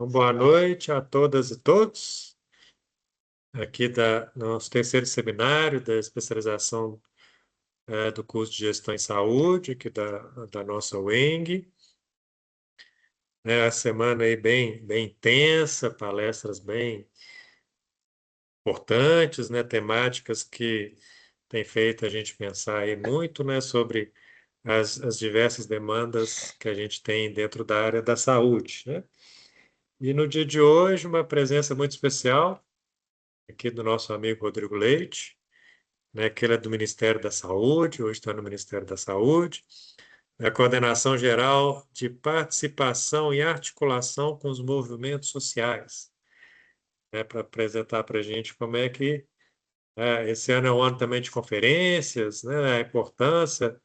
Boa noite a todas e todos. Aqui nosso terceiro seminário da especialização do curso de Gestão em Saúde, aqui da nossa UENG. A semana aí bem intensa, palestras bem importantes, né? Temáticas que têm feito a gente pensar aí muito, né? Sobre as diversas demandas que a gente tem dentro da área da saúde, né? E no dia de hoje, uma presença muito especial aqui do nosso amigo Rodrigo Leite, né, que ele é do Ministério da Saúde, hoje está no Ministério da Saúde, é a Coordenação Geral de Participação e Articulação com os Movimentos Sociais, né, para apresentar para a gente como é que esse ano é um ano também de conferências, né, a importância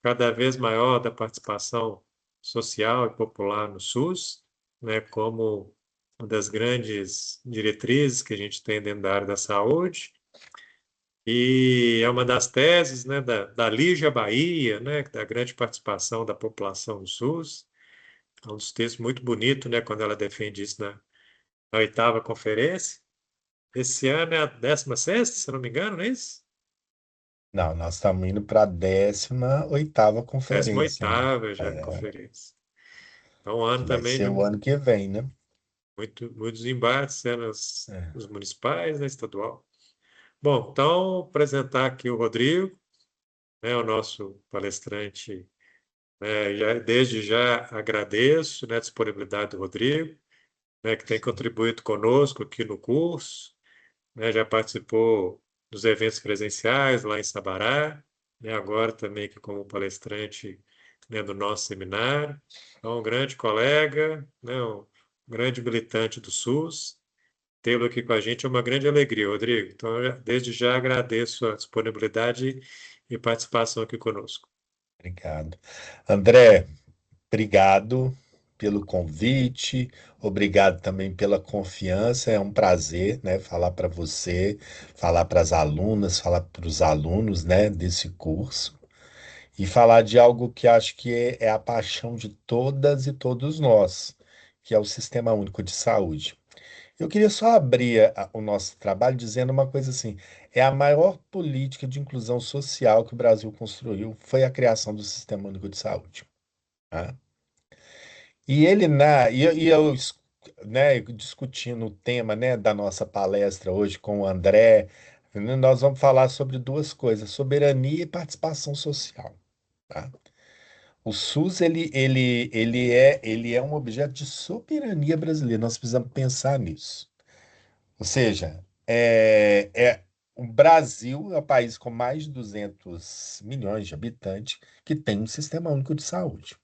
cada vez maior da participação social e popular no SUS, né, como uma das grandes diretrizes que a gente tem dentro da área da saúde. E é uma das teses, né, da Lígia Bahia, né, da grande participação da população do SUS. É um dos textos muito bonito, né, quando ela defende isso na oitava conferência. Esse ano é a 16ª, se eu não me engano, não é isso? Não, nós estamos indo para a 18ª décima conferência, né? oitava já É, conferência. Então, um ano que vai também de ser o ano que vem, né? muitos embates, né, É. nos municipais, né, estadual. Bom, então, apresentar aqui o Rodrigo, né, o nosso palestrante. Desde já agradeço, né, a disponibilidade do Rodrigo, né, que tem contribuído conosco aqui no curso, né, já participou dos eventos presenciais lá em Sabará, né, agora também aqui como palestrante, né, do nosso seminário. Então, um grande colega, né, um grande militante do SUS. Tê-lo aqui com a gente é uma grande alegria, Rodrigo. Então, desde já agradeço a disponibilidade e participação aqui conosco. Obrigado. André, obrigado pelo convite, obrigado também pela confiança. É um prazer, né, falar para você, falar para as alunas, falar para os alunos, né, desse curso e falar de algo que acho que é a paixão de todas e todos nós, que é o Sistema Único de Saúde. Eu queria só abrir o nosso trabalho dizendo uma coisa assim: é a maior política de inclusão social que o Brasil construiu, foi a criação do Sistema Único de Saúde. Tá? Né, discutindo o tema, né, da nossa palestra hoje com o André, né, nós vamos falar sobre duas coisas: soberania e participação social. Tá? O SUS ele é um objeto de soberania brasileira. Nós precisamos pensar nisso. Ou seja, o Brasil é o país com mais de 200 milhões de habitantes que tem um sistema único de saúde.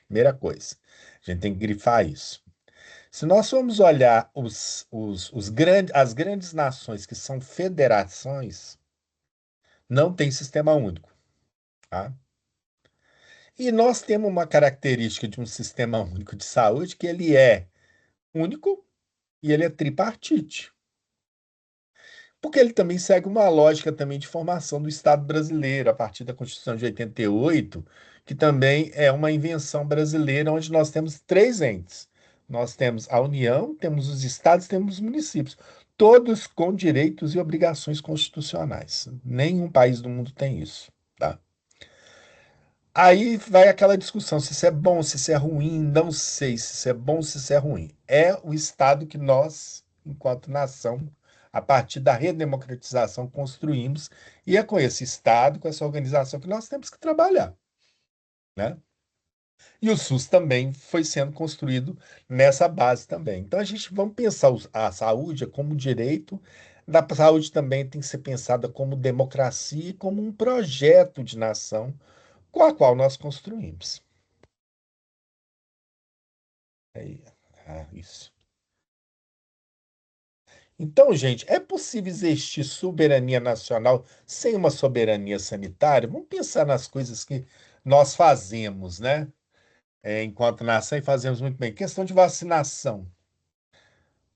Primeira coisa, a gente tem que grifar isso. Se nós formos olhar as grandes nações que são federações, não tem sistema único, tá? E nós temos uma característica de um sistema único de saúde que ele é único e ele é tripartite. Porque ele também segue uma lógica também de formação do Estado brasileiro, a partir da Constituição de 88, que também é uma invenção brasileira, onde nós temos três entes. Nós temos a União, temos os estados, temos os municípios, todos com direitos e obrigações constitucionais. Nenhum país do mundo tem isso, tá? Aí vai aquela discussão se isso é bom, se isso é ruim, não sei se isso é bom, se isso é ruim. É o Estado que nós, enquanto nação, a partir da redemocratização, construímos, e é com esse Estado, com essa organização que nós temos que trabalhar, né? E o SUS também foi sendo construído nessa base também. Então a gente vamos pensar a saúde como direito, a saúde também tem que ser pensada como democracia e como um projeto de nação com a qual nós construímos. Aí, isso. Então, gente, é possível existir soberania nacional sem uma soberania sanitária? Vamos pensar nas coisas que nós fazemos, né? Enquanto nação, e fazemos muito bem. Questão de vacinação.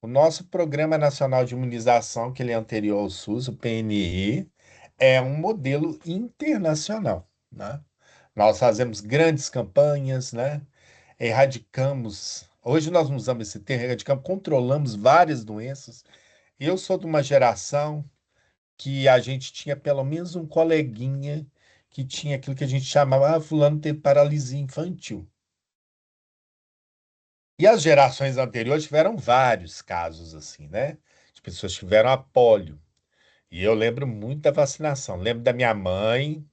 O nosso Programa Nacional de Imunização, que ele é anterior ao SUS, o PNI, é um modelo internacional, né? Nós fazemos grandes campanhas, né? Erradicamos Hoje nós não usamos esse termo, erradicamos, controlamos várias doenças. Eu sou de uma geração que a gente tinha pelo menos um coleguinha que tinha aquilo que a gente chamava, fulano teve paralisia infantil. E as gerações anteriores tiveram vários casos assim, né? As pessoas tiveram a polio. E eu lembro muito da vacinação. Lembro da minha mãe,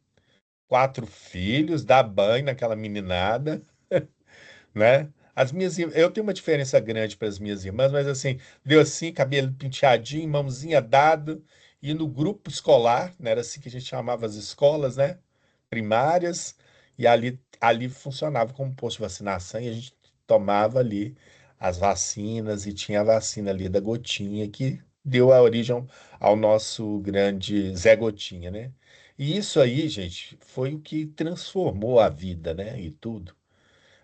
4 filhos, dar banho naquela meninada, né? Eu tenho uma diferença grande para as minhas irmãs, mas assim, deu assim, cabelo penteadinho, mãozinha dada, e no grupo escolar, né? Era assim que a gente chamava as escolas, né? Primárias, e ali funcionava como posto de vacinação, e a gente tomava ali as vacinas, e tinha a vacina ali da gotinha, que deu a origem ao nosso grande Zé Gotinha, né? E isso aí, gente, foi o que transformou a vida, né? E tudo.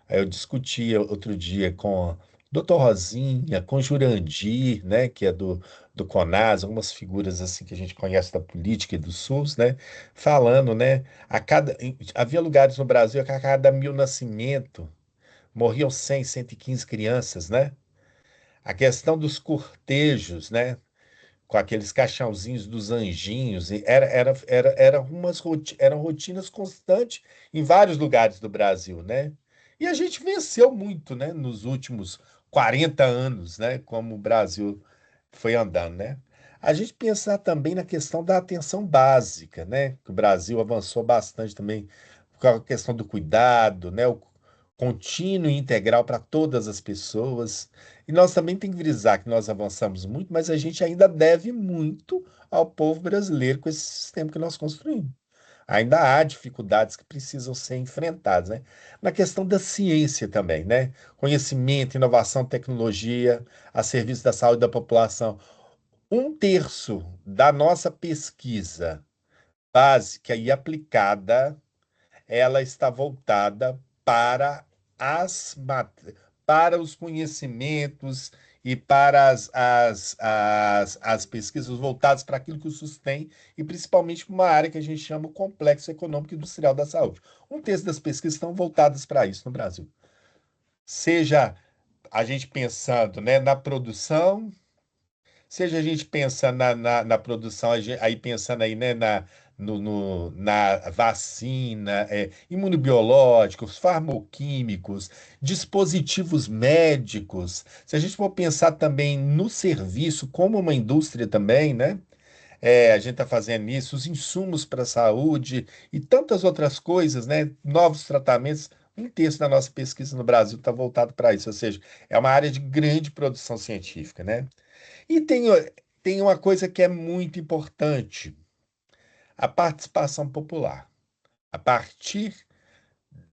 Aí eu discutia outro dia com o Dr. Rosinha, com Jurandir, né, que é do CONAS, algumas figuras assim que a gente conhece da política e do SUS, né, falando, né, havia lugares no Brasil que a cada 1.000 nascimentos morriam 100, 115 crianças, né? A questão dos cortejos, né? Com aqueles caixãozinhos dos anjinhos, e eram rotinas constantes em vários lugares do Brasil, né? E a gente venceu muito, né, nos últimos 40 anos, né, como o Brasil foi andando, né? A gente pensar também na questão da atenção básica, né? Que o Brasil avançou bastante também com a questão do cuidado, né? O contínuo e integral para todas as pessoas. E nós também temos que frisar que nós avançamos muito, mas a gente ainda deve muito ao povo brasileiro com esse sistema que nós construímos. Ainda há dificuldades que precisam ser enfrentadas, né? Na questão da ciência também, né? Conhecimento, inovação, tecnologia, a serviço da saúde da população. 1/3 da nossa pesquisa básica e aplicada, ela está voltada para as, para os conhecimentos e para as pesquisas voltadas para aquilo que o SUS tem, e principalmente para uma área que a gente chama o complexo econômico e industrial da saúde. 1/3 das pesquisas estão voltadas para isso no Brasil. Seja a gente pensando, né, na produção, seja a gente pensando na produção, aí pensando aí, né, na vacina, imunobiológicos, farmoquímicos, dispositivos médicos. Se a gente for pensar também no serviço como uma indústria também, né? A gente está fazendo isso, os insumos para a saúde e tantas outras coisas, né? Novos tratamentos. 1/3 da nossa pesquisa no Brasil está voltado para isso, ou seja, é uma área de grande produção científica, né? E tem uma coisa que é muito importante, a participação popular. A partir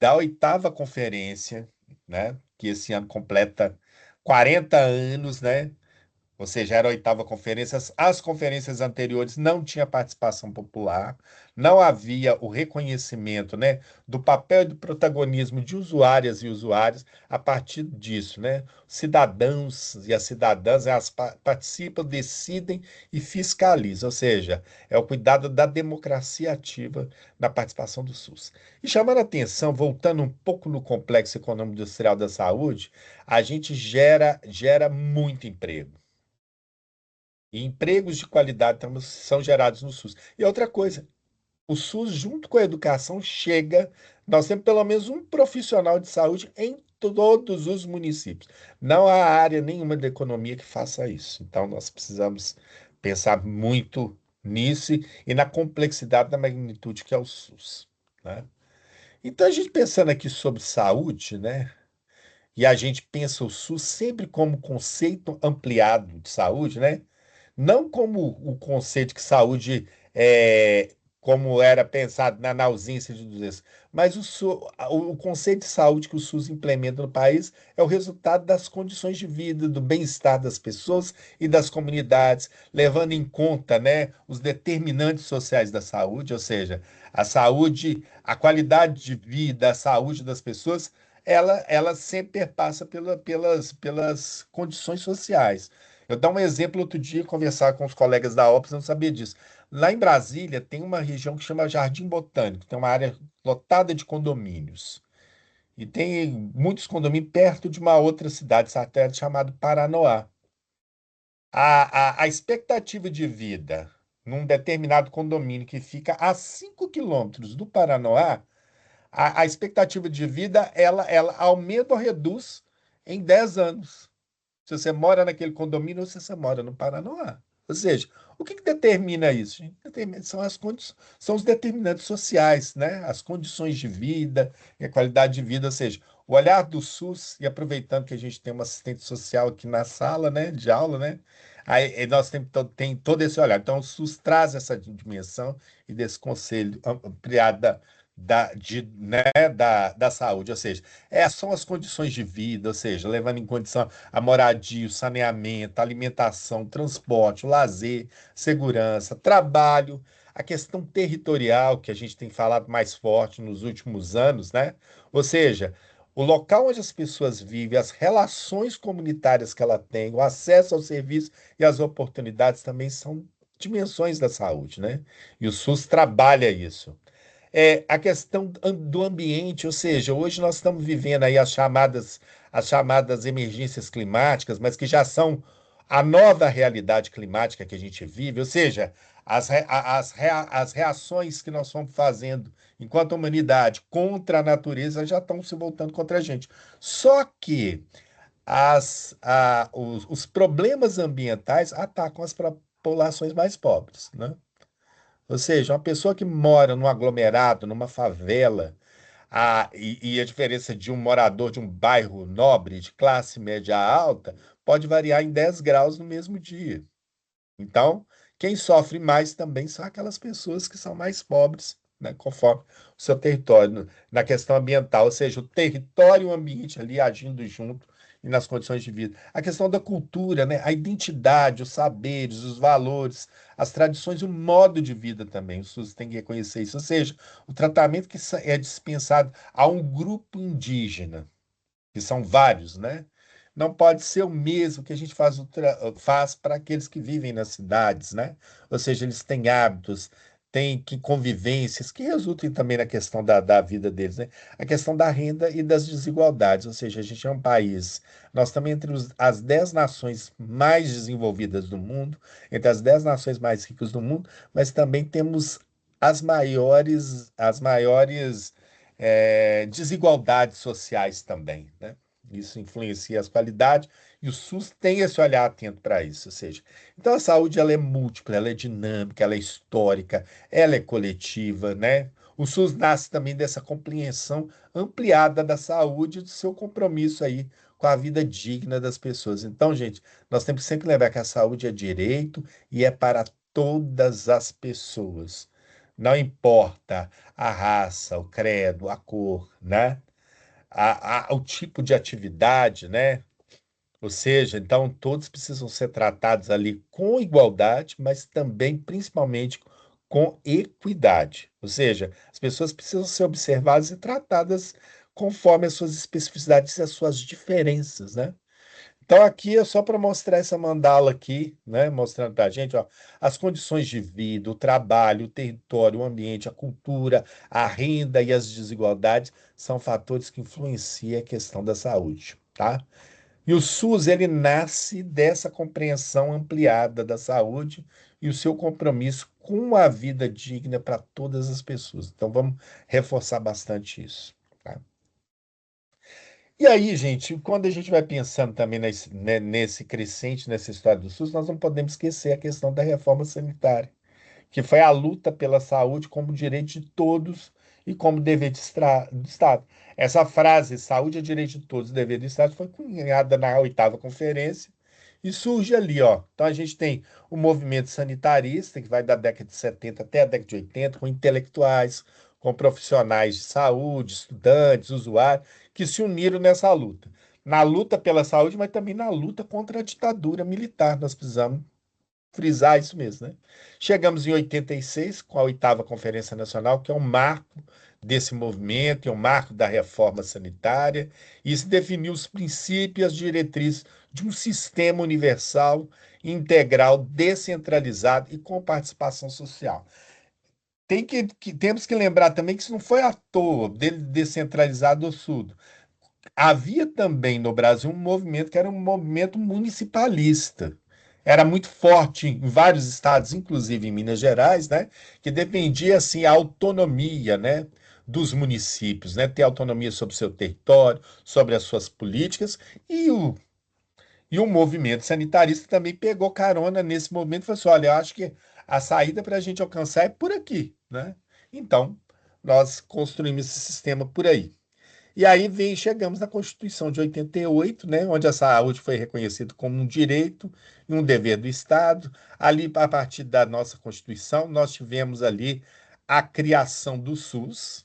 da 8ª conferência, né, que esse ano completa 40 anos, né, ou seja, era a 8ª conferência. As conferências anteriores não tinha participação popular, não havia o reconhecimento, né, do papel e do protagonismo de usuárias e usuários a partir disso, né? Cidadãos e as cidadãs, elas participam, decidem e fiscalizam, ou seja, é o cuidado da democracia ativa na participação do SUS. E chamando a atenção, voltando um pouco no complexo econômico industrial da saúde, a gente gera muito emprego. E empregos de qualidade são gerados no SUS. E outra coisa, o SUS, junto com a educação, nós temos pelo menos um profissional de saúde em todos os municípios. Não há área nenhuma da economia que faça isso. Então, nós precisamos pensar muito nisso e na complexidade da magnitude que é o SUS, né? Então, a gente pensando aqui sobre saúde, né? E a gente pensa o SUS sempre como conceito ampliado de saúde, né? Não como o conceito que saúde é como era pensado na ausência de doença, mas o conceito de saúde que o SUS implementa no país é o resultado das condições de vida, do bem-estar das pessoas e das comunidades, levando em conta, né, os determinantes sociais da saúde, ou seja, a saúde, a qualidade de vida, a saúde das pessoas, ela sempre passa pelas condições sociais. Eu dar um exemplo outro dia, conversar com os colegas da OPS, eu não sabia disso. Lá em Brasília tem uma região que chama Jardim Botânico, tem uma área lotada de condomínios. e tem muitos condomínios perto de uma outra cidade satélite chamada Paranoá. A expectativa de vida num determinado condomínio que fica a 5 quilômetros do Paranoá, a expectativa de vida ela aumenta ou reduz em 10 anos. Se você mora naquele condomínio ou se você mora no Paranoá. Ou seja, o que determina isso, gente? São são os determinantes sociais, né? As condições de vida e a qualidade de vida. Ou seja, o olhar do SUS, e aproveitando que a gente tem uma assistente social aqui na sala, né, de aula, né? Aí nós tem todo esse olhar. Então, o SUS traz essa dimensão e desse conselho ampliado da saúde, ou seja, são as condições de vida, ou seja, levando em condição a moradia, o saneamento, a alimentação, transporte, o lazer, segurança, trabalho, a questão territorial, que a gente tem falado mais forte nos últimos anos, né? Ou seja, o local onde as pessoas vivem, as relações comunitárias que ela tem, o acesso ao serviço e as oportunidades também são dimensões da saúde, né? E o SUS trabalha isso. A questão do ambiente, ou seja, hoje nós estamos vivendo aí as chamadas emergências climáticas, mas que já são a nova realidade climática que a gente vive, ou seja, as reações que nós estamos fazendo enquanto humanidade contra a natureza já estão se voltando contra a gente. Só que os problemas ambientais atacam as populações mais pobres, né? Ou seja, uma pessoa que mora num aglomerado, numa favela, e a diferença de um morador de um bairro nobre, de classe média alta, pode variar em 10 graus no mesmo dia. Então, quem sofre mais também são aquelas pessoas que são mais pobres, né, conforme o seu território, na questão ambiental, ou seja, o território e o ambiente ali agindo junto e nas condições de vida. A questão da cultura, né, a identidade, os saberes, os valores, as tradições, o modo de vida também. O SUS tem que reconhecer isso. Ou seja, o tratamento que é dispensado a um grupo indígena que são vários, né? Não pode ser o mesmo que a gente faz para aqueles que vivem nas cidades, né? Ou seja, eles têm hábitos, têm convivências que resultam também na questão da vida deles, né? A questão da renda e das desigualdades, ou seja, a gente é um país, nós estamos entre as 10 nações mais desenvolvidas do mundo, entre as 10 nações mais ricas do mundo, mas também temos as maiores desigualdades sociais também, né? Isso influencia as qualidades e o SUS tem esse olhar atento para isso, ou seja, então a saúde ela é múltipla, ela é dinâmica, ela é histórica, ela é coletiva, né? O SUS nasce também dessa compreensão ampliada da saúde e do seu compromisso aí com a vida digna das pessoas. Então, gente, nós temos que sempre lembrar que a saúde é direito e é para todas as pessoas. Não importa a raça, o credo, a cor, né? O tipo de atividade, né? Ou seja, então todos precisam ser tratados ali com igualdade, mas também, principalmente, com equidade. Ou seja, as pessoas precisam ser observadas e tratadas conforme as suas especificidades e as suas diferenças, né? Então, aqui é só para mostrar essa mandala aqui, né? Mostrando para a gente, ó, as condições de vida, o trabalho, o território, o ambiente, a cultura, a renda e as desigualdades são fatores que influenciam a questão da saúde, tá? E o SUS, ele nasce dessa compreensão ampliada da saúde e o seu compromisso com a vida digna para todas as pessoas. Então, vamos reforçar bastante isso, tá? E aí, gente, quando a gente vai pensando também nesse crescente, nessa história do SUS, nós não podemos esquecer a questão da reforma sanitária, que foi a luta pela saúde como direito de todos e como dever do Estado. Essa frase, saúde é direito de todos, dever do Estado, foi cunhada na oitava conferência e surge ali, ó. Então a gente tem o movimento sanitarista, que vai da década de 70 até a década de 80, com intelectuais, com profissionais de saúde, estudantes, usuários, que se uniram nessa luta. Na luta pela saúde, mas também na luta contra a ditadura militar. Nós precisamos frisar isso mesmo, né? Chegamos em 86 com a oitava Conferência Nacional, que é um marco desse movimento, é um marco da reforma sanitária, e se definiu os princípios e as diretrizes de um sistema universal, integral, descentralizado e com participação social. temos que lembrar também que isso não foi à toa, dele descentralizado do Sul. Havia também no Brasil um movimento que era um movimento municipalista. Era muito forte em vários estados, inclusive em Minas Gerais, né, que defendia assim a autonomia, né, dos municípios, né, ter autonomia sobre o seu território, sobre as suas políticas, e o movimento sanitarista também pegou carona nesse momento e falou assim: olha, eu acho que a saída para a gente alcançar é por aqui, né? Então, nós construímos esse sistema por aí. E aí chegamos na Constituição de 88, né, onde a saúde foi reconhecida como um direito e um dever do Estado. Ali, a partir da nossa Constituição, nós tivemos ali a criação do SUS.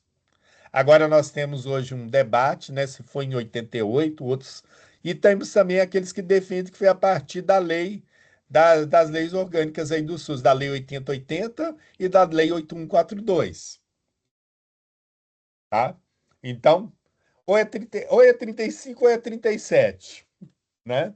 Agora nós temos hoje um debate, né, se foi em 88, outros, e temos também aqueles que defendem que foi a partir da lei, das leis orgânicas aí do SUS, da Lei 8080 e da Lei 8142, tá? Então, ou é 35 ou é 37, né?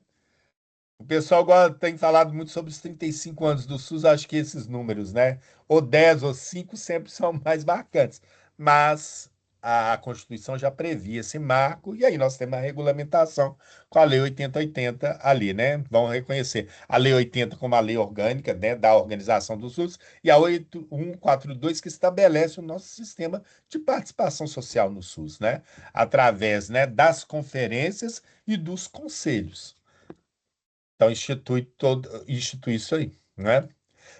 O pessoal agora tem falado muito sobre os 35 anos do SUS, acho que esses números, né? Ou 10 ou 5 sempre são mais marcantes. Mas a Constituição já previa esse marco, e aí nós temos a regulamentação com a Lei 8080 ali, né? Vão reconhecer a Lei 80 como a lei orgânica, né, da organização do SUS, e a 8142 que estabelece o nosso sistema de participação social no SUS, né? Através, né, das conferências e dos conselhos. Então, institui isso aí, né?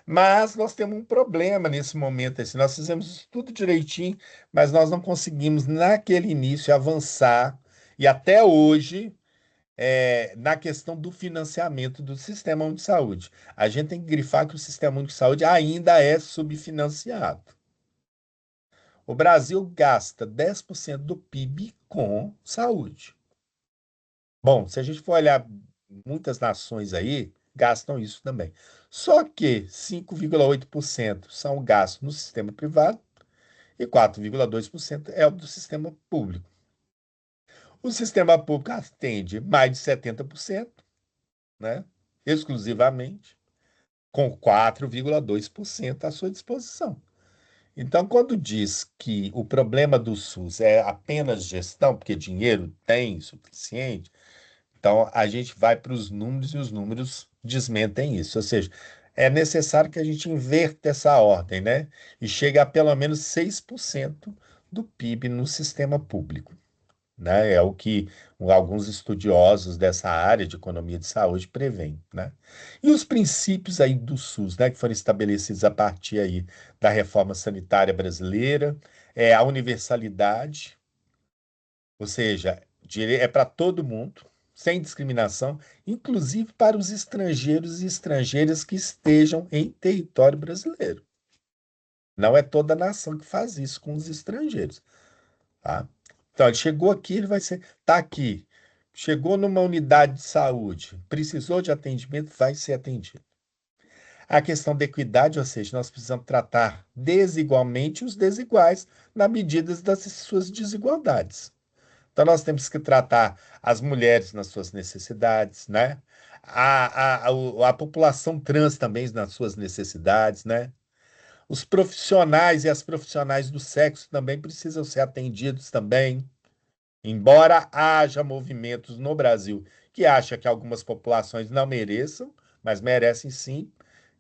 Mas nós temos um problema nesse momento, assim, nós fizemos isso tudo direitinho, mas nós não conseguimos, naquele início, avançar, e até hoje, na questão do financiamento do Sistema Único de Saúde. A gente tem que grifar que o Sistema Único de Saúde ainda é subfinanciado. O Brasil gasta 10% do PIB com saúde. Bom, se a gente for olhar, muitas nações aí gastam isso também. Só que 5,8% são gastos no sistema privado e 4,2% é o do sistema público. O sistema público atende mais de 70%, né? Exclusivamente, com 4,2% à sua disposição. Então, quando diz que o problema do SUS é apenas gestão, porque dinheiro tem suficiente, então, a gente vai para os números e os números desmentem isso. Ou seja, é necessário que a gente inverta essa ordem, né? E chegue a pelo menos 6% do PIB no sistema público, né? É o que alguns estudiosos dessa área de economia de saúde prevêem, né? E os princípios aí do SUS, né, que foram estabelecidos a partir aí da reforma sanitária brasileira, é a universalidade, ou seja, é para todo mundo, sem discriminação, inclusive para os estrangeiros e estrangeiras que estejam em território brasileiro. Não é toda nação que faz isso com os estrangeiros, tá? Então, ele chegou aqui, ele vai ser, tá aqui. Chegou numa unidade de saúde, precisou de atendimento, vai ser atendido. A questão da equidade, ou seja, nós precisamos tratar desigualmente os desiguais na medida das suas desigualdades. Então, nós temos que tratar as mulheres nas suas necessidades, né? A população trans também nas suas necessidades, né? Os profissionais e as profissionais do sexo também precisam ser atendidos também. Embora haja movimentos no Brasil que acham que algumas populações não mereçam, mas merecem sim,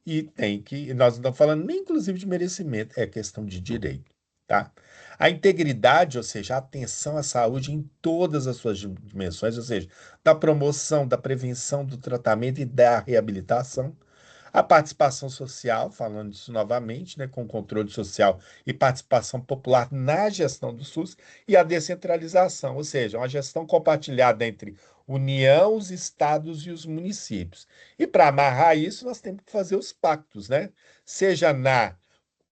e tem que, nós não estamos falando nem inclusive de merecimento, é questão de direito, tá? A integridade, ou seja, a atenção à saúde em todas as suas dimensões, ou seja, da promoção, da prevenção, do tratamento e da reabilitação. A participação social, falando disso novamente, né, com controle social e participação popular na gestão do SUS, e a descentralização, ou seja, uma gestão compartilhada entre União, os estados e os municípios. E para amarrar isso, nós temos que fazer os pactos, né? Seja na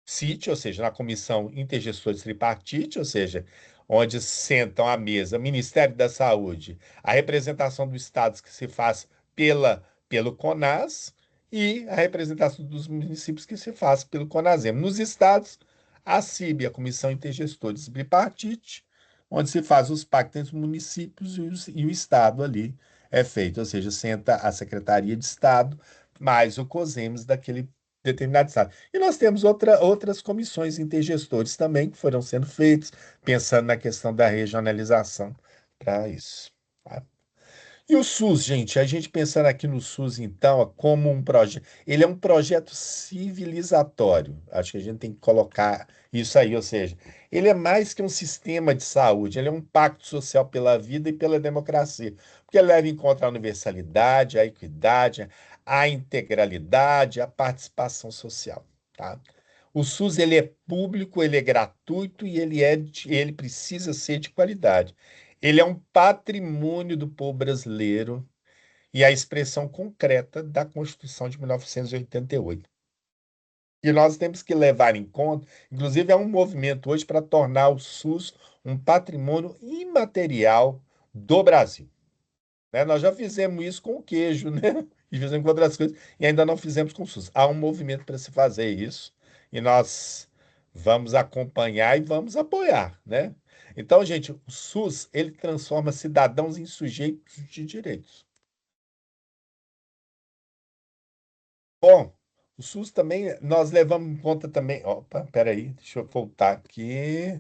CIT, ou seja, na Comissão Intergestores Tripartite, ou seja, onde sentam à mesa Ministério da Saúde, a representação do Estado que se faz pelo CONAS e a representação dos municípios que se faz pelo CONASEM. Nos estados, a CIB, a Comissão Intergestores Bipartite, onde se faz os pactos entre os municípios e o Estado ali é feito, ou seja, senta a Secretaria de Estado mais o COSEMES determinado estado. E nós temos outras comissões intergestores também que foram sendo feitas, pensando na questão da regionalização para isso. Tá? E o SUS, gente, a gente pensando aqui no SUS, então, ó, como um projeto, ele é um projeto civilizatório. Acho que a gente tem que colocar isso aí, ou seja, ele é mais que um sistema de saúde, ele é um pacto social pela vida e pela democracia, porque ele leva em conta a universalidade, a equidade, a integralidade, a participação social, tá? O SUS ele é público, ele é gratuito e ele precisa ser de qualidade. Ele é um patrimônio do povo brasileiro e a expressão concreta da Constituição de 1988. E nós temos que levar em conta, inclusive, é um movimento hoje para tornar o SUS um patrimônio imaterial do Brasil. Né? Nós já fizemos isso com o queijo, né? E fizemos com outras coisas, e ainda não fizemos com o SUS. Há um movimento para se fazer isso, e nós vamos acompanhar e vamos apoiar, né? Então, gente, o SUS, ele transforma cidadãos em sujeitos de direitos. Bom, o SUS também, nós levamos em conta também. Opa, peraí, deixa eu voltar aqui.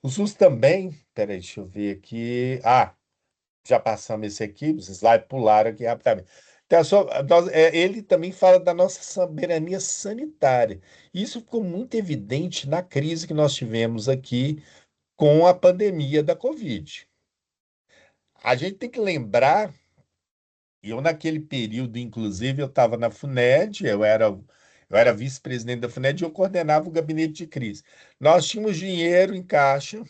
O SUS também, peraí, deixa eu ver aqui. Já passamos esse aqui, os slides pularam aqui rapidamente. Então, ele também fala da nossa soberania sanitária. Isso ficou muito evidente na crise que nós tivemos aqui com a pandemia da Covid. A gente tem que lembrar, eu naquele período, inclusive, eu estava na FUNED, eu era vice-presidente da FUNED e eu coordenava o gabinete de crise. Nós tínhamos dinheiro em caixa,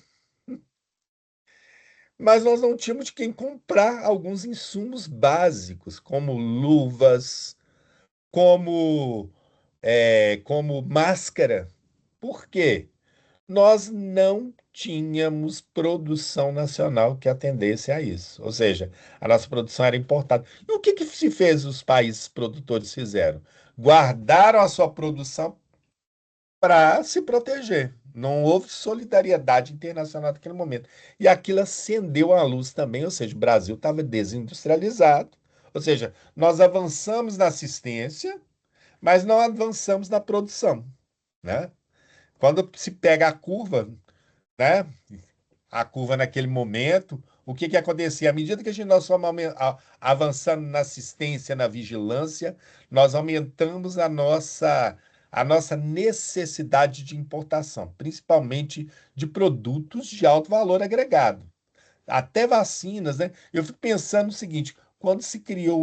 mas nós não tínhamos de quem comprar alguns insumos básicos, como luvas, como máscara. Por quê? Nós não tínhamos produção nacional que atendesse a isso. Ou seja, a nossa produção era importada. E o que que se fez, os países produtores fizeram? Guardaram a sua produção para se proteger. Não houve solidariedade internacional naquele momento. E aquilo acendeu a luz também, ou seja, o Brasil estava desindustrializado. Ou seja, nós avançamos na assistência, mas não avançamos na produção, né? Quando se pega a curva, né? A curva naquele momento, o que que acontecia? À medida que nós fomos avançando na assistência, na vigilância, nós aumentamos a nossa necessidade de importação, principalmente de produtos de alto valor agregado. Até vacinas, né? Eu fico pensando no seguinte: quando se criou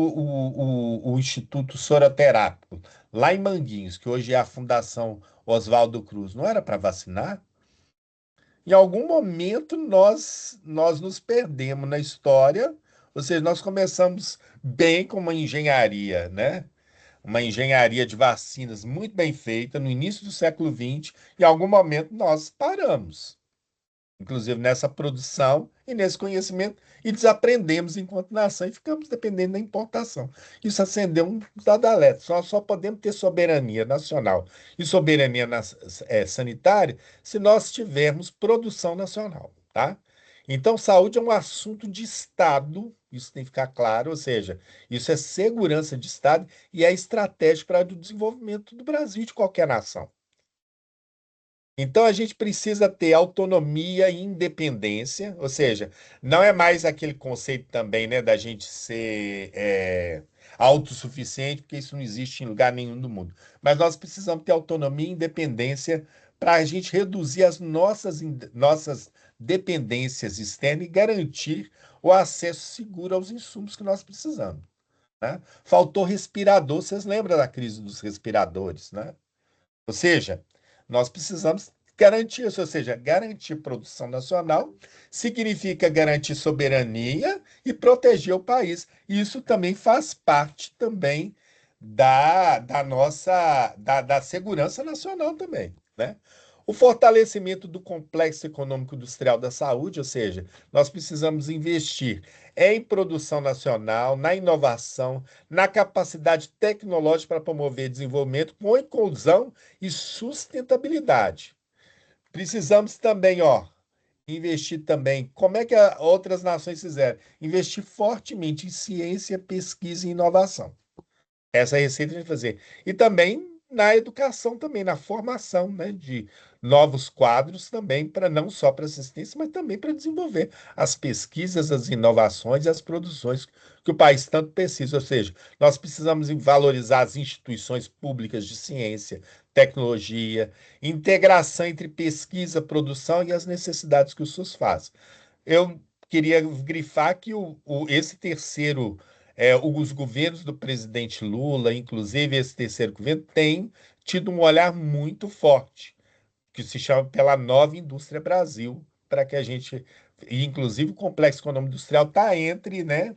o Instituto Soroterápico, lá em Manguinhos, que hoje é a Fundação Oswaldo Cruz, não era para vacinar? Em algum momento nós nos perdemos na história, ou seja, nós começamos bem com uma engenharia, né? Uma engenharia de vacinas muito bem feita no início do século XX, e em algum momento nós paramos, inclusive nessa produção e nesse conhecimento, e desaprendemos enquanto nação e ficamos dependendo da importação. Isso acendeu um dado alerta. Nós só podemos ter soberania nacional e soberania sanitária se nós tivermos produção nacional, tá? Então, saúde é um assunto de Estado, isso tem que ficar claro, ou seja, isso é segurança de Estado e é estratégia para o desenvolvimento do Brasil e de qualquer nação. Então a gente precisa ter autonomia e independência, ou seja, não é mais aquele conceito também, né, da gente ser autossuficiente, porque isso não existe em lugar nenhum do mundo. Mas nós precisamos ter autonomia e independência para a gente reduzir as nossas dependências externas e garantir o acesso seguro aos insumos que nós precisamos, né? Faltou respirador, vocês lembram da crise dos respiradores, né? Ou seja, nós precisamos garantir isso, ou seja, garantir produção nacional significa garantir soberania e proteger o país. E isso também faz parte também da nossa da segurança nacional também, né? O fortalecimento do complexo econômico industrial da saúde, ou seja, nós precisamos investir em produção nacional, na inovação, na capacidade tecnológica para promover desenvolvimento com inclusão e sustentabilidade. Precisamos também, investir também, como é que outras nações fizeram? Investir fortemente em ciência, pesquisa e inovação. Essa receita a gente fazer. E também na educação, também na formação, né, de novos quadros também, para não só para assistência, mas também para desenvolver as pesquisas, as inovações e as produções que o país tanto precisa. Ou seja, nós precisamos valorizar as instituições públicas de ciência, tecnologia, integração entre pesquisa, produção e as necessidades que o SUS faz. Eu queria grifar que esse terceiro, os governos do presidente Lula, inclusive esse terceiro governo, tem tido um olhar muito forte, que se chama pela Nova Indústria Brasil, para que a gente, e inclusive o Complexo Econômico Industrial está entre, né,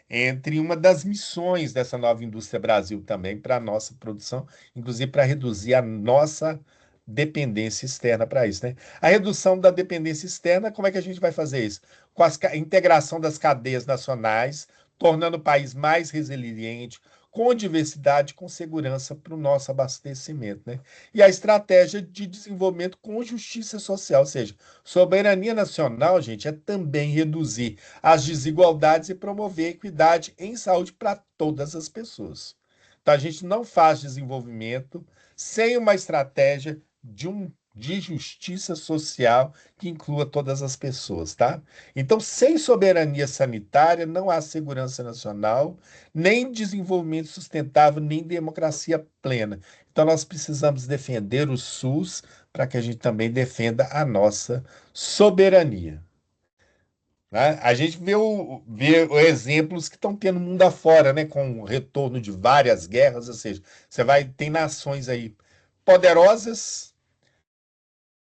entre uma das missões dessa Nova Indústria Brasil também para a nossa produção, inclusive para reduzir a nossa dependência externa para isso, né? A redução da dependência externa, como é que a gente vai fazer isso? Com a integração das cadeias nacionais, tornando o país mais resiliente, com diversidade, com segurança para o nosso abastecimento, né? E a estratégia de desenvolvimento com justiça social, ou seja, soberania nacional, gente, é também reduzir as desigualdades e promover a equidade em saúde para todas as pessoas. Então, a gente não faz desenvolvimento sem uma estratégia de justiça social que inclua todas as pessoas, tá? Então, sem soberania sanitária, não há segurança nacional, nem desenvolvimento sustentável, nem democracia plena. Então, nós precisamos defender o SUS para que a gente também defenda a nossa soberania, né? A gente vê exemplos que estão tendo mundo afora, né? Com o retorno de várias guerras, ou seja, tem nações aí poderosas,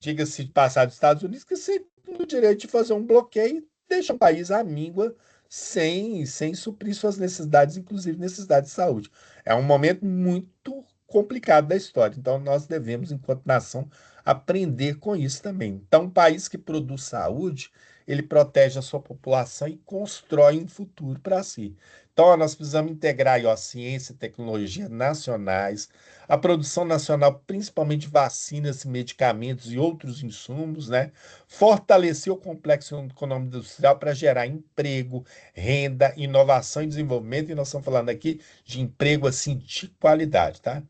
diga-se de passar dos Estados Unidos, que se têm o direito de fazer um bloqueio e deixa o país à míngua sem suprir suas necessidades, inclusive necessidades de saúde. É um momento muito complicado da história. Então, nós devemos, enquanto nação, aprender com isso também. Então, um país que produz saúde, ele protege a sua população e constrói um futuro para si. Então, ó, nós precisamos integrar aí, ó, ciência e tecnologia nacionais, a produção nacional, principalmente de vacinas, medicamentos e outros insumos, né? Fortalecer o complexo econômico industrial para gerar emprego, renda, inovação e desenvolvimento. E nós estamos falando aqui de emprego assim de qualidade, tá?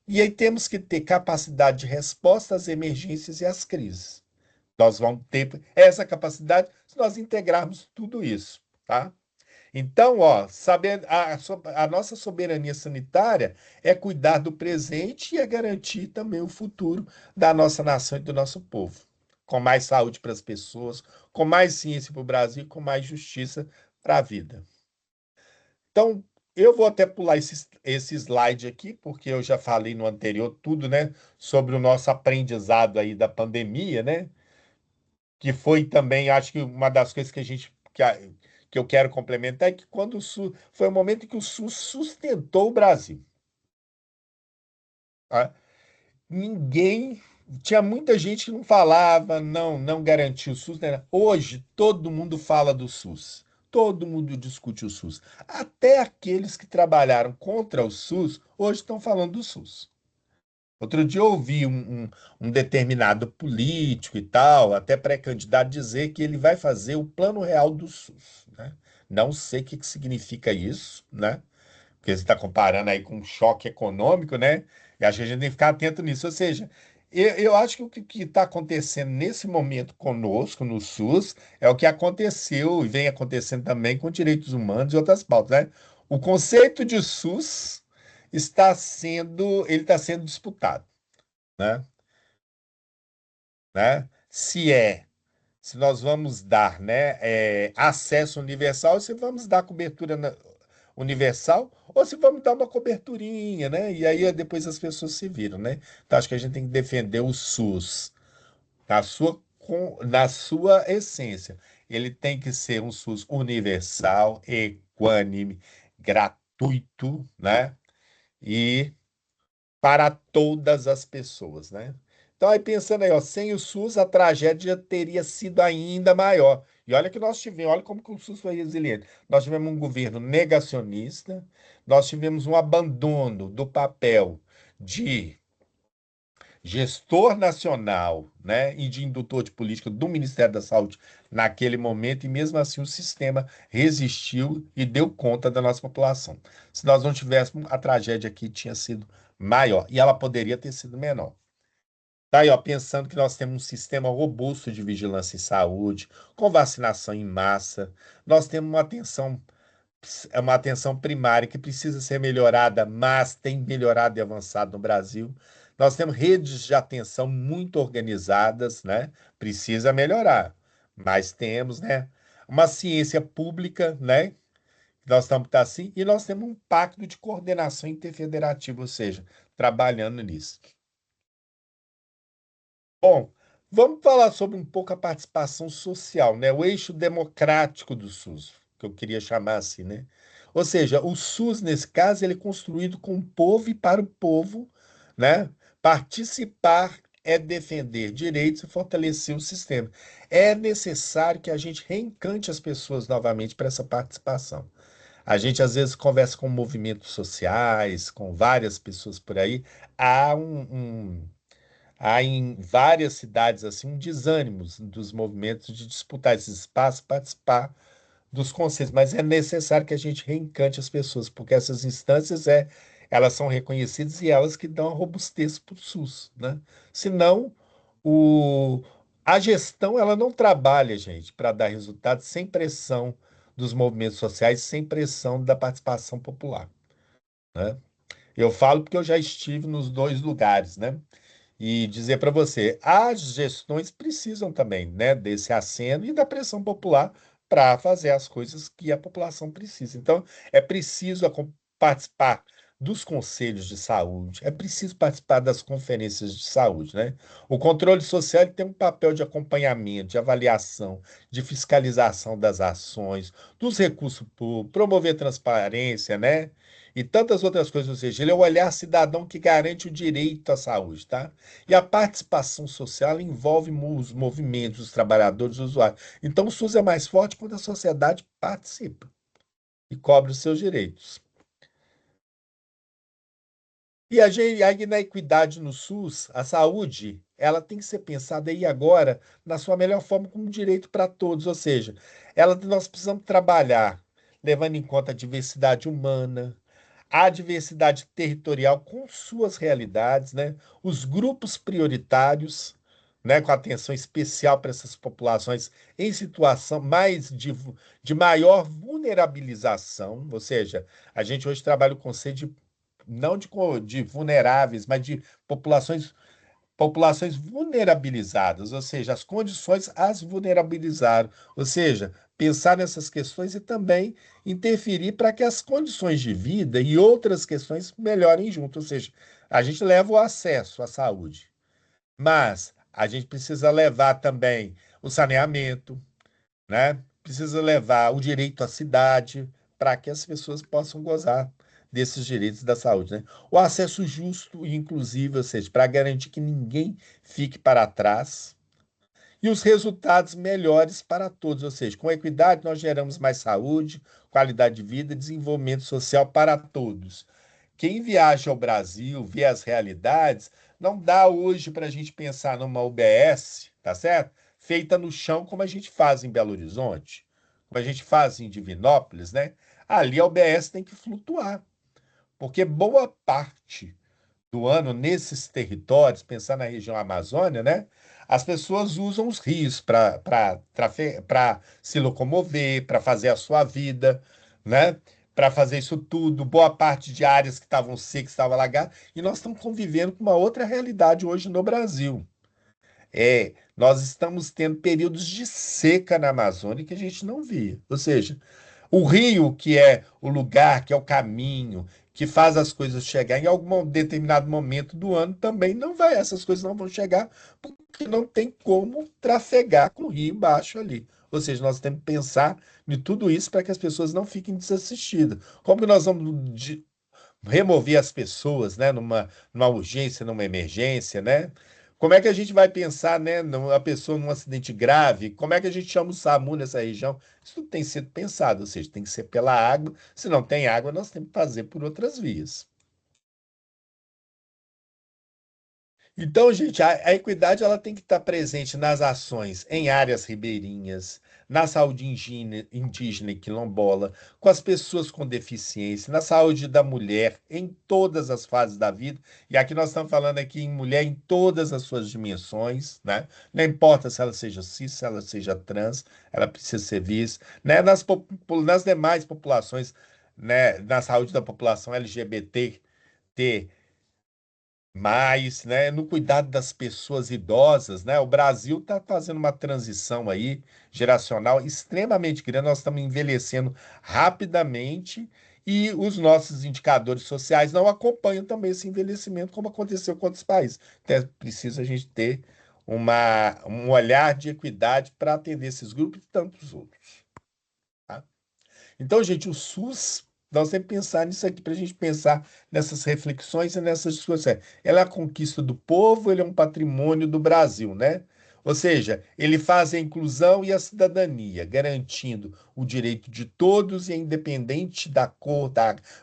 E aí temos que ter capacidade de resposta às emergências e às crises. Nós vamos ter essa capacidade se nós integrarmos tudo isso, tá? Então, ó, saber a nossa soberania sanitária é cuidar do presente e é garantir também o futuro da nossa nação e do nosso povo. Com mais saúde para as pessoas, com mais ciência para o Brasil, com mais justiça para a vida. Então, eu vou até pular esse slide aqui, porque eu já falei no anterior tudo, né, sobre o nosso aprendizado aí da pandemia, né? Que foi também, acho que uma das coisas que que eu quero complementar é que quando o SUS foi o momento em que o SUS sustentou o Brasil. Tá? Ninguém tinha muita gente que não falava, não garantia o SUS, né? Hoje todo mundo fala do SUS. Todo mundo discute o SUS. Até aqueles que trabalharam contra o SUS hoje estão falando do SUS. Outro dia eu ouvi um determinado político e tal, até pré-candidato, dizer que ele vai fazer o plano real do SUS, né? Não sei o que que significa isso, né? Porque você está comparando aí com um choque econômico, né? E acho que a gente tem que ficar atento nisso. Ou seja, eu acho que o que está acontecendo nesse momento conosco, no SUS, é o que aconteceu e vem acontecendo também com direitos humanos e outras pautas, né? O conceito de SUS ele está sendo disputado, né? Né? Se nós vamos dar, né, acesso universal, se vamos dar cobertura universal, ou se vamos dar uma coberturinha, né? E aí depois as pessoas se viram, né? Então acho que a gente tem que defender o SUS na sua essência. Ele tem que ser um SUS universal, equânime, gratuito, né? E para todas as pessoas, né? Então, aí pensando aí, ó, sem o SUS, a tragédia teria sido ainda maior. E olha que nós tivemos, olha como que o SUS foi resiliente. Nós tivemos um governo negacionista, nós tivemos um abandono do papel de gestor nacional, né, e de indutor de política do Ministério da Saúde naquele momento, e mesmo assim o sistema resistiu e deu conta da nossa população. Se nós não tivéssemos, a tragédia aqui tinha sido maior, e ela poderia ter sido menor. Tá aí, ó, pensando que nós temos um sistema robusto de vigilância em saúde, com vacinação em massa, nós temos uma atenção primária que precisa ser melhorada, mas tem melhorado e avançado no Brasil. Nós temos redes de atenção muito organizadas, né? Precisa melhorar, mas temos, né? Uma ciência pública, né? Nós estamos tá assim, e nós temos um pacto de coordenação interfederativa, ou seja, trabalhando nisso. Bom, vamos falar sobre um pouco a participação social, né? O eixo democrático do SUS, que eu queria chamar assim, né? Ou seja, o SUS, nesse caso, ele é construído com o povo e para o povo, né? Participar é defender direitos e fortalecer o sistema. É necessário que a gente reencante as pessoas novamente para essa participação. A gente às vezes conversa com movimentos sociais, com várias pessoas por aí. Há há em várias cidades assim um desânimo dos movimentos de disputar esses espaços, participar dos conselhos, mas é necessário que a gente reencante as pessoas, porque essas instâncias elas são reconhecidas e elas que dão a robustez para o SUS, né? Senão, o, a gestão ela não trabalha, gente, para dar resultados sem pressão dos movimentos sociais, sem pressão da participação popular, né? Eu falo porque eu já estive nos dois lugares, né? E dizer para você, as gestões precisam também, né, desse aceno e da pressão popular para fazer as coisas que a população precisa. Então, é preciso participar dos conselhos de saúde, é preciso participar das conferências de saúde, né? O controle social ele tem um papel de acompanhamento, de avaliação, de fiscalização das ações, dos recursos públicos, promover transparência, né? E tantas outras coisas, ou seja, ele é o olhar cidadão que garante o direito à saúde, tá? E a participação social envolve os movimentos, os trabalhadores, os usuários. Então, o SUS é mais forte quando a sociedade participa e cobre os seus direitos. E aí, na equidade no SUS, a saúde, ela tem que ser pensada aí agora na sua melhor forma como direito para todos, ou seja, nós precisamos trabalhar levando em conta a diversidade humana, a diversidade territorial com suas realidades, né? Os grupos prioritários, né? Com atenção especial para essas populações em situação de maior vulnerabilização, ou seja, a gente hoje trabalha o conceito de não de vulneráveis, mas de populações vulnerabilizadas, ou seja, as condições as vulnerabilizaram, ou seja, pensar nessas questões e também interferir para que as condições de vida e outras questões melhorem junto, ou seja, a gente leva o acesso à saúde, mas a gente precisa levar também o saneamento, né? Precisa levar o direito à cidade para que as pessoas possam gozar desses direitos da saúde, né? O acesso justo e inclusivo, ou seja, para garantir que ninguém fique para trás e os resultados melhores para todos, ou seja, com equidade nós geramos mais saúde, qualidade de vida e desenvolvimento social para todos. Quem viaja ao Brasil, vê as realidades, não dá hoje para a gente pensar numa UBS, tá certo? Feita no chão, como a gente faz em Belo Horizonte, como a gente faz em Divinópolis, né? Ali a UBS tem que flutuar, porque boa parte do ano nesses territórios, pensar na região Amazônia, né? As pessoas usam os rios para se locomover, para fazer a sua vida, né? Para fazer isso tudo, boa parte de áreas que estavam secas, estavam alagadas, e nós estamos convivendo com uma outra realidade hoje no Brasil. Nós estamos tendo períodos de seca na Amazônia que a gente não via. Ou seja, o rio, que é o lugar, que é o caminho, que faz as coisas chegar em algum determinado momento do ano, também não vai, essas coisas não vão chegar, porque não tem como trafegar com o rio embaixo ali. Ou seja, nós temos que pensar em tudo isso para que as pessoas não fiquem desassistidas. Como que nós vamos remover as pessoas, né, numa urgência, numa emergência, né? Como é que a gente vai pensar, né, numa pessoa num acidente grave? Como é que a gente chama o SAMU nessa região? Isso tudo tem sido pensado, ou seja, tem que ser pela água. Se não tem água, nós temos que fazer por outras vias. Então, gente, a equidade ela tem que estar presente nas ações em áreas ribeirinhas, na saúde indígena e quilombola, com as pessoas com deficiência, na saúde da mulher em todas as fases da vida. E aqui nós estamos falando aqui em mulher em todas as suas dimensões, né? Não importa se ela seja cis, se ela seja trans, ela precisa ser vista, né? Nas demais populações, né? Na saúde da população LGBT mas, né, no cuidado das pessoas idosas, né, o Brasil está fazendo uma transição aí geracional extremamente grande. Nós estamos envelhecendo rapidamente e os nossos indicadores sociais não acompanham também esse envelhecimento, como aconteceu com outros países. Então, precisa a gente ter um olhar de equidade para atender esses grupos e tantos outros. Tá? Então, gente, o SUS, nós temos que pensar nisso aqui, para a gente pensar nessas reflexões e nessas discussões. Ela é a conquista do povo, ele é um patrimônio do Brasil, né? Ou seja, ele faz a inclusão e a cidadania, garantindo o direito de todos e independente da cor,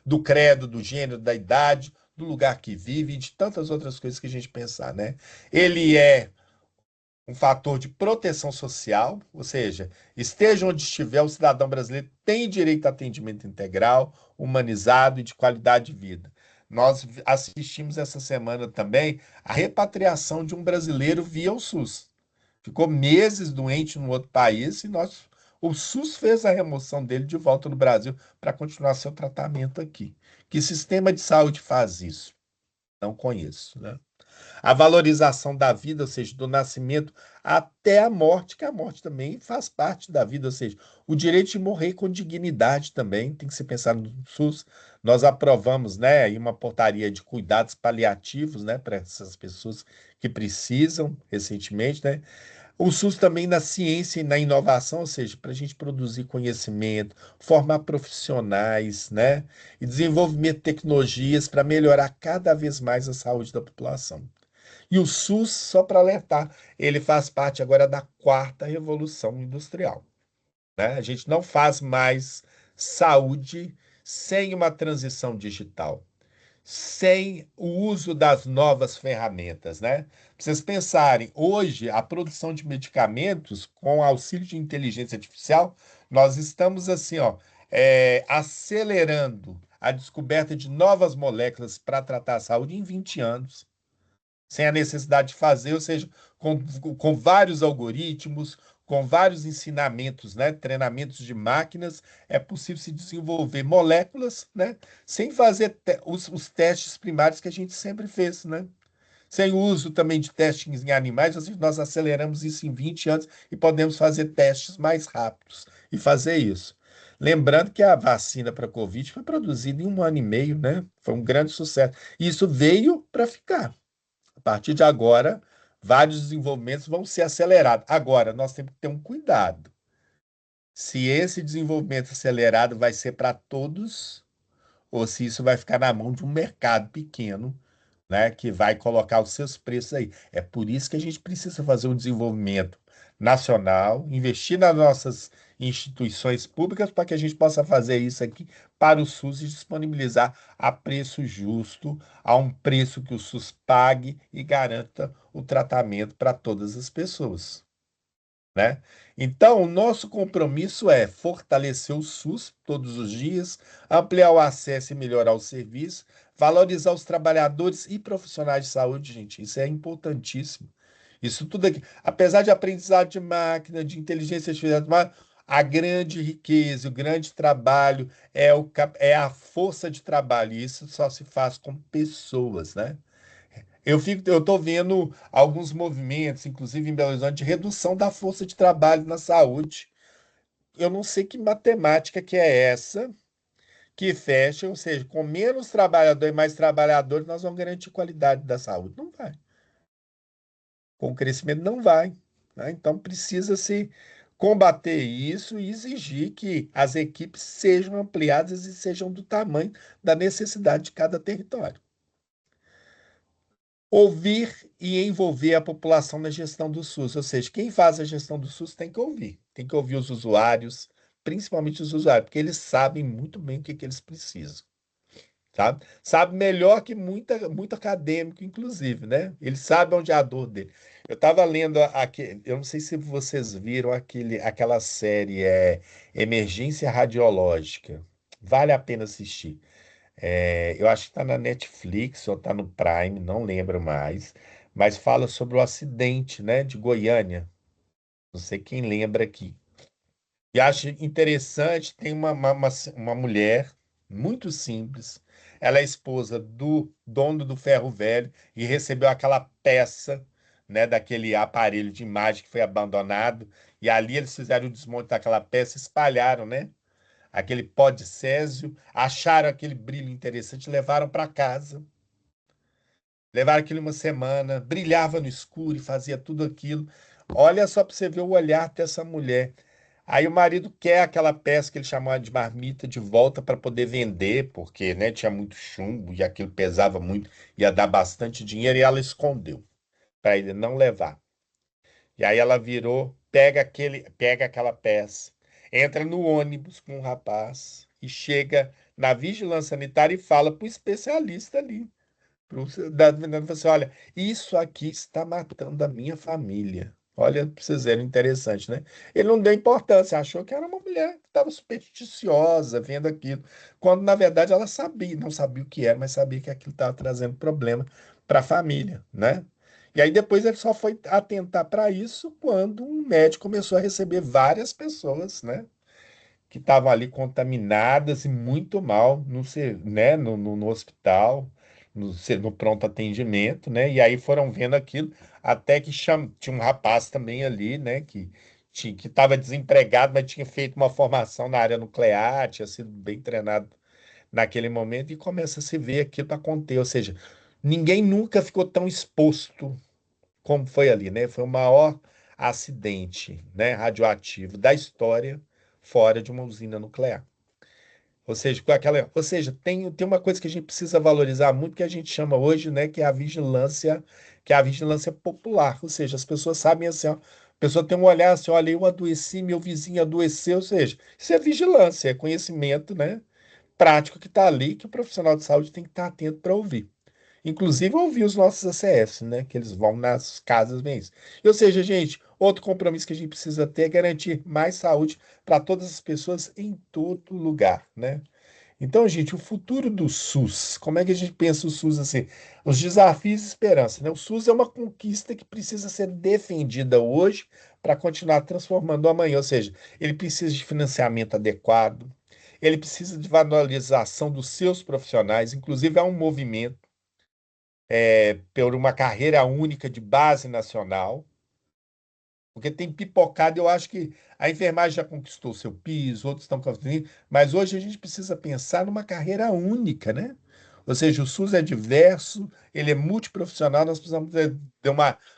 do credo, do gênero, da idade, do lugar que vive e de tantas outras coisas que a gente pensar, né? Ele é um fator de proteção social, ou seja, esteja onde estiver, o cidadão brasileiro tem direito a atendimento integral, humanizado e de qualidade de vida. Nós assistimos essa semana também a repatriação de um brasileiro via o SUS. Ficou meses doente no outro país e o SUS fez a remoção dele de volta no Brasil para continuar seu tratamento aqui. Que sistema de saúde faz isso? Não conheço, né? A valorização da vida, ou seja, do nascimento até a morte, que a morte também faz parte da vida, ou seja, o direito de morrer com dignidade também tem que ser pensado no SUS. Nós aprovamos, né, aí uma portaria de cuidados paliativos, né, para essas pessoas que precisam recentemente, né? O SUS também na ciência e na inovação, ou seja, para a gente produzir conhecimento, formar profissionais, né? E desenvolvimento de tecnologias para melhorar cada vez mais a saúde da população. E o SUS, só para alertar, ele faz parte agora da quarta revolução industrial, né? A gente não faz mais saúde sem uma transição digital, sem o uso das novas ferramentas, né? Pra vocês pensarem, hoje a produção de medicamentos com auxílio de inteligência artificial, nós estamos assim, ó, acelerando a descoberta de novas moléculas para tratar a saúde em 20 anos sem a necessidade de fazer, ou seja, com vários algoritmos, com vários ensinamentos, né, treinamentos de máquinas, é possível se desenvolver moléculas, né, sem fazer os testes primários que a gente sempre fez, né? Sem o uso também de testes em animais, ou seja, nós aceleramos isso em 20 anos e podemos fazer testes mais rápidos e fazer isso. Lembrando que a vacina para a Covid foi produzida em 1 ano e meio, né? Foi um grande sucesso. E isso veio para ficar. A partir de agora, vários desenvolvimentos vão ser acelerados. Agora, nós temos que ter um cuidado. Se esse desenvolvimento acelerado vai ser para todos, ou se isso vai ficar na mão de um mercado pequeno, né, que vai colocar os seus preços aí. É por isso que a gente precisa fazer um desenvolvimento nacional, investir nas nossas instituições públicas para que a gente possa fazer isso aqui para o SUS e disponibilizar a preço justo, a um preço que o SUS pague e garanta o tratamento para todas as pessoas, né? Então, o nosso compromisso é fortalecer o SUS todos os dias, ampliar o acesso e melhorar o serviço, valorizar os trabalhadores e profissionais de saúde, gente. Isso é importantíssimo. Isso tudo aqui, apesar de aprendizado de máquina, de inteligência artificial, mas a grande riqueza, o grande trabalho é a força de trabalho. E isso só se faz com pessoas, né? Eu estou vendo alguns movimentos, inclusive em Belo Horizonte, de redução da força de trabalho na saúde. Eu não sei que matemática que é essa que fecha, ou seja, com menos trabalhador e mais trabalhadores, nós vamos garantir qualidade da saúde. Não vai. Com o crescimento, não vai. Né? Então, precisa se combater isso e exigir que as equipes sejam ampliadas e sejam do tamanho da necessidade de cada território. Ouvir e envolver a população na gestão do SUS, ou seja, quem faz a gestão do SUS tem que ouvir os usuários, principalmente os usuários, porque eles sabem muito bem o que eles precisam. sabe? Sabe melhor que muito acadêmico, inclusive, né? Ele sabe onde é a dor dele. Eu estava lendo aqui, eu não sei se vocês viram aquela série Emergência Radiológica. Vale a pena assistir. Eu acho que está na Netflix ou está no Prime, não lembro mais, mas fala sobre o acidente, né, de Goiânia. Não sei quem lembra aqui. E acho interessante, tem uma mulher muito simples. Ela é esposa do dono do ferro velho e recebeu aquela peça, né, daquele aparelho de imagem que foi abandonado. E ali eles fizeram o desmonte daquela peça, espalharam, né, aquele pó de césio, acharam aquele brilho interessante, levaram para casa. Levaram aquilo uma semana, brilhava no escuro e fazia tudo aquilo. Olha só para você ver o olhar dessa mulher. Aí o marido quer aquela peça que ele chamava de marmita de volta para poder vender, porque, né, tinha muito chumbo e aquilo pesava muito, ia dar bastante dinheiro e ela escondeu para ele não levar. E aí ela virou, pega aquela peça, entra no ônibus com o rapaz e chega na vigilância sanitária e fala para o especialista ali. Da menina falou assim: olha, isso aqui está matando a minha família. Olha, pra vocês verem interessante, né? Ele não deu importância, achou que era uma mulher que estava supersticiosa vendo aquilo, quando na verdade ela sabia, não sabia o que era, mas sabia que aquilo estava trazendo problema para a família, né? E aí depois ele só foi atentar para isso quando um médico começou a receber várias pessoas, né? Que estavam ali contaminadas e muito mal né, no hospital, no pronto atendimento, né? E aí foram vendo aquilo, até que tinha um rapaz também ali, né, que estava desempregado, mas tinha feito uma formação na área nuclear, tinha sido bem treinado naquele momento, e começa a se ver aquilo acontecer. Ou seja, ninguém nunca ficou tão exposto como foi ali, né? Foi o maior acidente, né, radioativo da história fora de uma usina nuclear. Ou seja, tem uma coisa que a gente precisa valorizar muito que a gente chama hoje, né, que é a vigilância popular. Ou seja, as pessoas sabem assim, ó, a pessoa tem um olhar assim, olha, eu adoeci, meu vizinho adoeceu, ou seja, isso é vigilância, é conhecimento, né, prático que está ali, que o profissional de saúde tem que estar atento para ouvir. Inclusive ouvir os nossos ACS, né? Que eles vão nas casas, bem isso. Ou seja, gente, outro compromisso que a gente precisa ter é garantir mais saúde para todas as pessoas em todo lugar, né? Então, gente, o futuro do SUS, como é que a gente pensa o SUS assim? Os desafios e esperança, né? O SUS é uma conquista que precisa ser defendida hoje para continuar transformando amanhã, ou seja, ele precisa de financiamento adequado, ele precisa de valorização dos seus profissionais, inclusive há um movimento por uma carreira única de base nacional, porque tem pipocado. Eu acho que a enfermagem já conquistou seu piso, outros estão conseguindo, mas hoje a gente precisa pensar numa carreira única, né? Ou seja, o SUS é diverso, ele é multiprofissional, nós precisamos de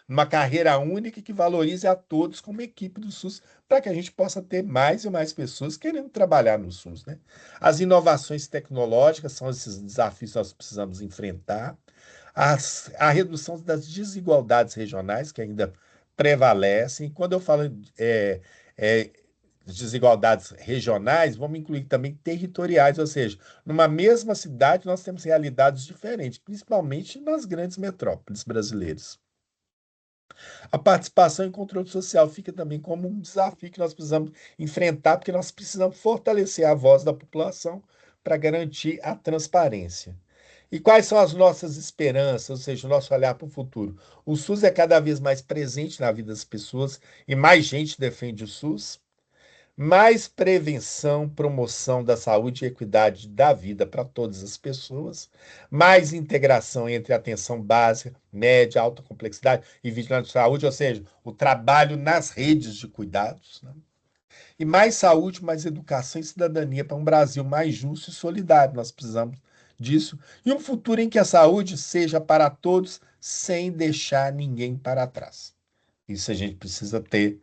uma carreira única que valorize a todos como equipe do SUS, para que a gente possa ter mais e mais pessoas querendo trabalhar no SUS, né? As inovações tecnológicas são esses desafios que nós precisamos enfrentar. A redução das desigualdades regionais, que ainda prevalecem. Quando eu falo é, é, desigualdades regionais, vamos incluir também territoriais, ou seja, numa mesma cidade nós temos realidades diferentes, principalmente nas grandes metrópoles brasileiras. A participação em controle social fica também como um desafio que nós precisamos enfrentar, porque nós precisamos fortalecer a voz da população para garantir a transparência. E quais são as nossas esperanças, ou seja, o nosso olhar para o futuro? O SUS é cada vez mais presente na vida das pessoas e mais gente defende o SUS. Mais prevenção, promoção da saúde e equidade da vida para todas as pessoas. Mais integração entre atenção básica, média, alta complexidade e vigilância de saúde, ou seja, o trabalho nas redes de cuidados, né? E mais saúde, mais educação e cidadania para um Brasil mais justo e solidário. Nós precisamos disso. E um futuro em que a saúde seja para todos, sem deixar ninguém para trás. Isso a gente precisa ter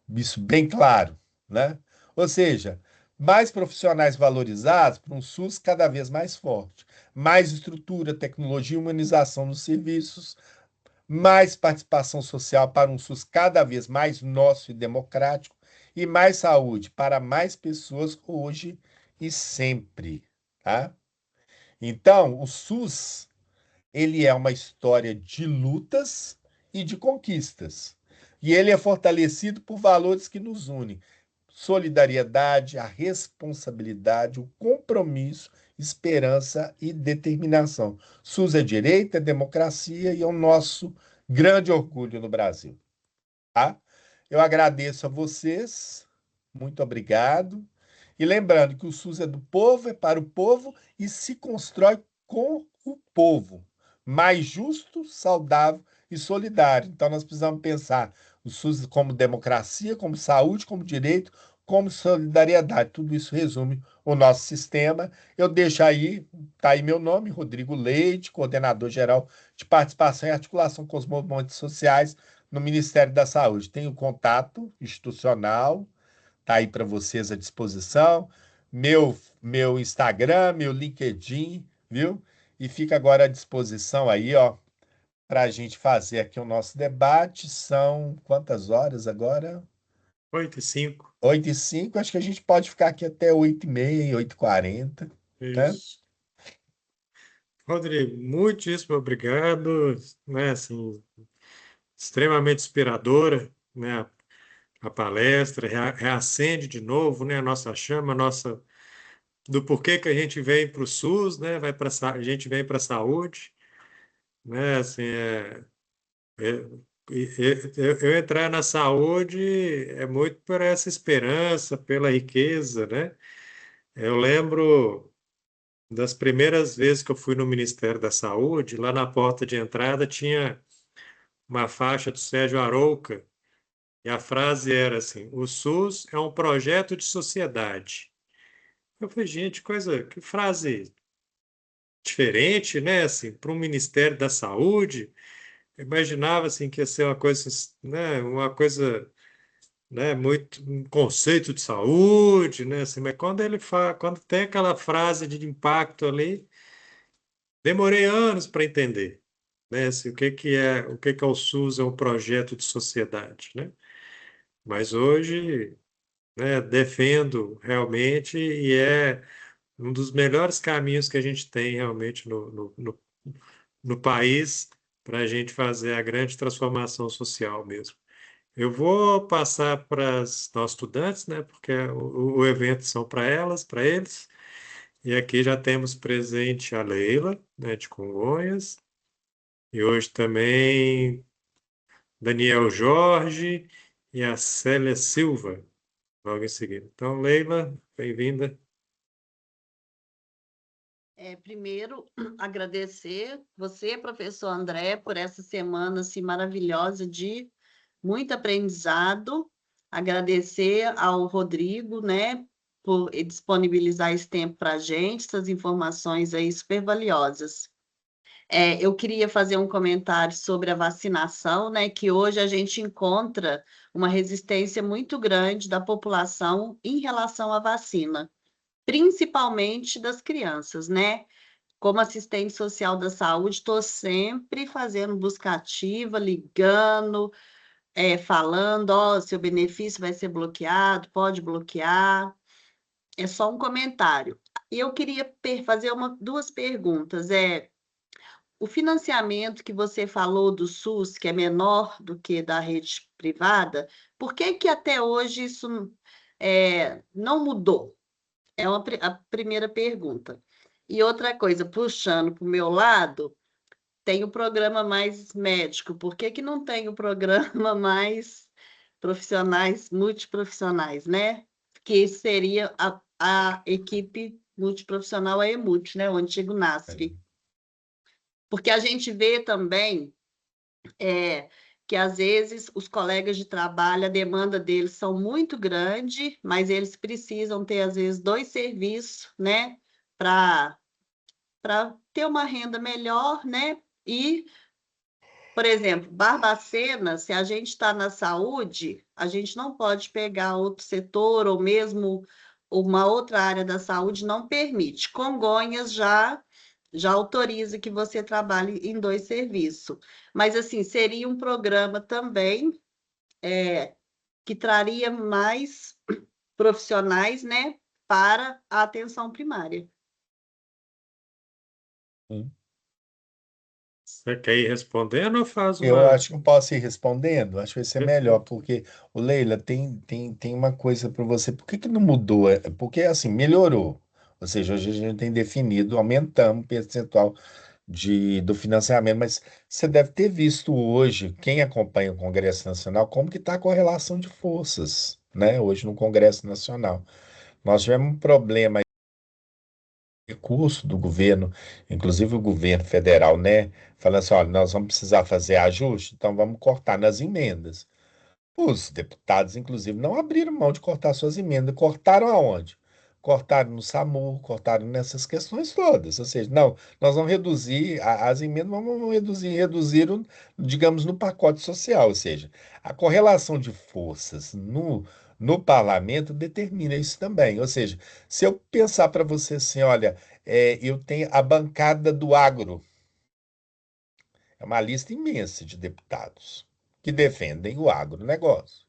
isso bem claro, né? Ou seja, mais profissionais valorizados para um SUS cada vez mais forte, mais estrutura, tecnologia e humanização nos serviços, mais participação social para um SUS cada vez mais nosso e democrático, e mais saúde para mais pessoas hoje e sempre, tá? Então, o SUS, ele é uma história de lutas e de conquistas. E ele é fortalecido por valores que nos unem: solidariedade, a responsabilidade, o compromisso, esperança e determinação. SUS é direito, é democracia e é o nosso grande orgulho no Brasil, tá? Eu agradeço a vocês, muito obrigado. E lembrando que o SUS é do povo, é para o povo e se constrói com o povo. Mais justo, saudável e solidário. Então, nós precisamos pensar o SUS como democracia, como saúde, como direito, como solidariedade. Tudo isso resume o nosso sistema. Eu deixo aí, tá aí meu nome, Rodrigo Leite, coordenador geral de participação e articulação com os movimentos sociais no Ministério da Saúde. Tenho contato institucional, tá aí para vocês à disposição. Meu Instagram, meu LinkedIn, viu? E fica agora à disposição aí, ó, para a gente fazer aqui o nosso debate. São quantas horas agora? 8h05. 8h05. Acho que a gente pode ficar aqui até 8h30, 8h40, né? Isso. Rodrigo, muitíssimo obrigado, né, assim, extremamente inspiradora, né, a palestra, reacende de novo, né, a nossa chama, a nossa, do porquê que a gente vem para o SUS, né, a gente vem para a saúde, né, assim, é- eu entrar na saúde é muito por essa esperança, pela riqueza, né, eu lembro das primeiras vezes que eu fui no Ministério da Saúde, lá na porta de entrada tinha uma faixa do Sérgio Arouca, e a frase era assim: o SUS é um projeto de sociedade. Eu falei, gente, que frase diferente, né? Assim, para um Ministério da Saúde, eu imaginava assim que ia ser uma coisa, né, muito um conceito de saúde, né? Assim, mas quando tem aquela frase de impacto ali, demorei anos para entender, né? Assim, o que é o SUS é um projeto de sociedade, né? Mas hoje, né, defendo realmente e é um dos melhores caminhos que a gente tem realmente no país para a gente fazer a grande transformação social mesmo. Eu vou passar para os nossos estudantes, né, porque o evento são para elas, para eles, e aqui já temos presente a Leila, né, de Congonhas, e hoje também Daniel Jorge e a Célia Silva, logo em seguida. Então, Leila, bem-vinda. Primeiro, agradecer você, professor André, por essa semana assim, maravilhosa de muito aprendizado. Agradecer ao Rodrigo, né, por disponibilizar esse tempo para a gente, essas informações aí super valiosas. Eu queria fazer um comentário sobre a vacinação, né, que hoje a gente encontra uma resistência muito grande da população em relação à vacina, principalmente das crianças, né? Como assistente social da saúde, estou sempre fazendo busca ativa, ligando, falando, ó, seu benefício vai ser bloqueado, pode bloquear. É só um comentário. E eu queria fazer duas perguntas. O financiamento que você falou do SUS, que é menor do que da rede privada, por que que até hoje isso não mudou? É a primeira pergunta. E outra coisa, puxando para o meu lado, tem o programa mais médico. Por que que não tem o programa mais profissionais, multiprofissionais, né? Que seria a equipe multiprofissional, a EMUT, né? O antigo NASF. Porque a gente vê também que, às vezes, os colegas de trabalho, a demanda deles são muito grande, mas eles precisam ter, às vezes, dois serviços, né? Para ter uma renda melhor, né? E, por exemplo, Barbacena, se a gente está na saúde, a gente não pode pegar outro setor ou mesmo uma outra área da saúde, não permite. Congonhas já autoriza que você trabalhe em dois serviços. Mas, assim, seria um programa também que traria mais profissionais, né, para a atenção primária. Hum. Você quer ir respondendo ou faz Eu uma. acho que eu posso ir respondendo, acho que vai ser melhor, Perfeito. porque, o Leila, tem uma coisa para você. Por que que não mudou? Porque, assim, melhorou. Ou seja, hoje a gente tem definido, aumentamos o percentual do financiamento, mas você deve ter visto hoje, quem acompanha o Congresso Nacional, como que está a correlação de forças, né? Hoje no Congresso Nacional. Nós tivemos um problema recurso do governo, inclusive o governo federal, né? Falando assim, olha, nós vamos precisar fazer ajuste, então vamos cortar nas emendas. Os deputados, inclusive, não abriram mão de cortar suas emendas. Cortaram aonde? Cortaram no SAMU, cortaram nessas questões todas. Ou seja, não, nós vamos reduzir as emendas, vamos reduziram, digamos, no pacote social. Ou seja, a correlação de forças no parlamento determina isso também. Ou seja, se eu pensar para você assim, olha, eu tenho a bancada do agro, é uma lista imensa de deputados que defendem o agronegócio.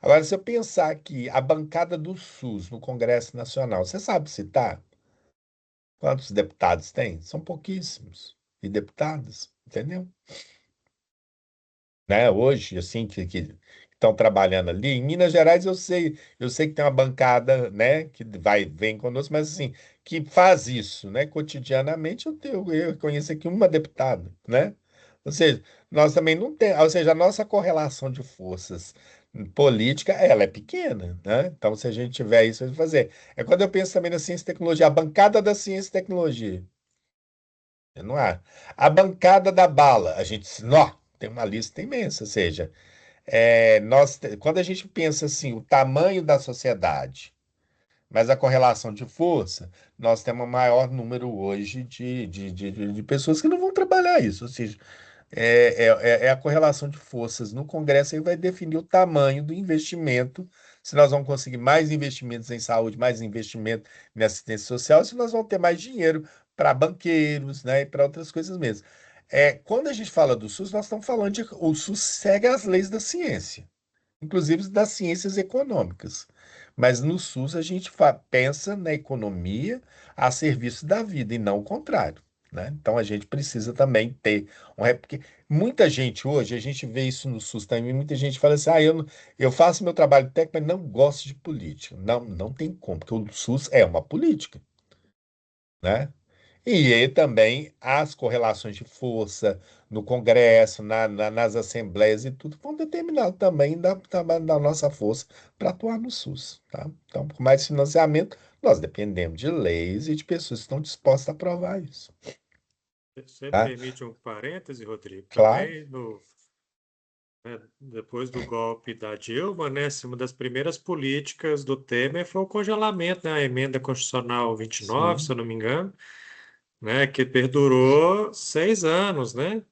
Agora, se eu pensar que a bancada do SUS no Congresso Nacional, você sabe citar quantos deputados tem? São pouquíssimos. E deputadas, entendeu? Né? Hoje, assim, que estão trabalhando ali. Em Minas Gerais, eu sei que tem uma bancada, né, que vem conosco, mas assim, que faz isso, né, cotidianamente, eu conheço aqui uma deputada, né? Ou seja, nós também não temos, ou seja, a nossa correlação de forças política, ela é pequena, né? Então, se a gente tiver isso, a gente vai fazer. É quando eu penso também na ciência e tecnologia, a bancada da ciência e tecnologia, não há. A bancada da bala, a gente, nó, tem uma lista imensa, ou seja, quando a gente pensa assim, o tamanho da sociedade, mas a correlação de força, nós temos um maior número hoje de pessoas que não vão trabalhar isso. Ou seja, é a correlação de forças no Congresso que vai definir o tamanho do investimento, se nós vamos conseguir mais investimentos em saúde, mais investimento em assistência social, se nós vamos ter mais dinheiro para banqueiros, né, e para outras coisas mesmo. Quando a gente fala do SUS, nós estamos falando de o SUS segue as leis da ciência, inclusive das ciências econômicas. Mas no SUS a gente pensa na economia a serviço da vida e não o contrário, né? Então a gente precisa também ter porque muita gente hoje, a gente vê isso no SUS também, muita gente fala assim, eu faço meu trabalho técnico, mas não gosto de política. Não, não tem como, porque o SUS é uma política, né? E aí também as correlações de força no Congresso, nas assembleias e tudo vão determinar também da nossa força para atuar no SUS, tá? Então, por mais financiamento, nós dependemos de leis e de pessoas que estão dispostas a aprovar isso, Você tá? permite um parêntese, Rodrigo? Claro, Também depois do golpe da Dilma, né, uma das primeiras políticas do Temer foi o congelamento, né, a emenda constitucional 29, se sim, eu não me engano, né, que perdurou 6 anos, né,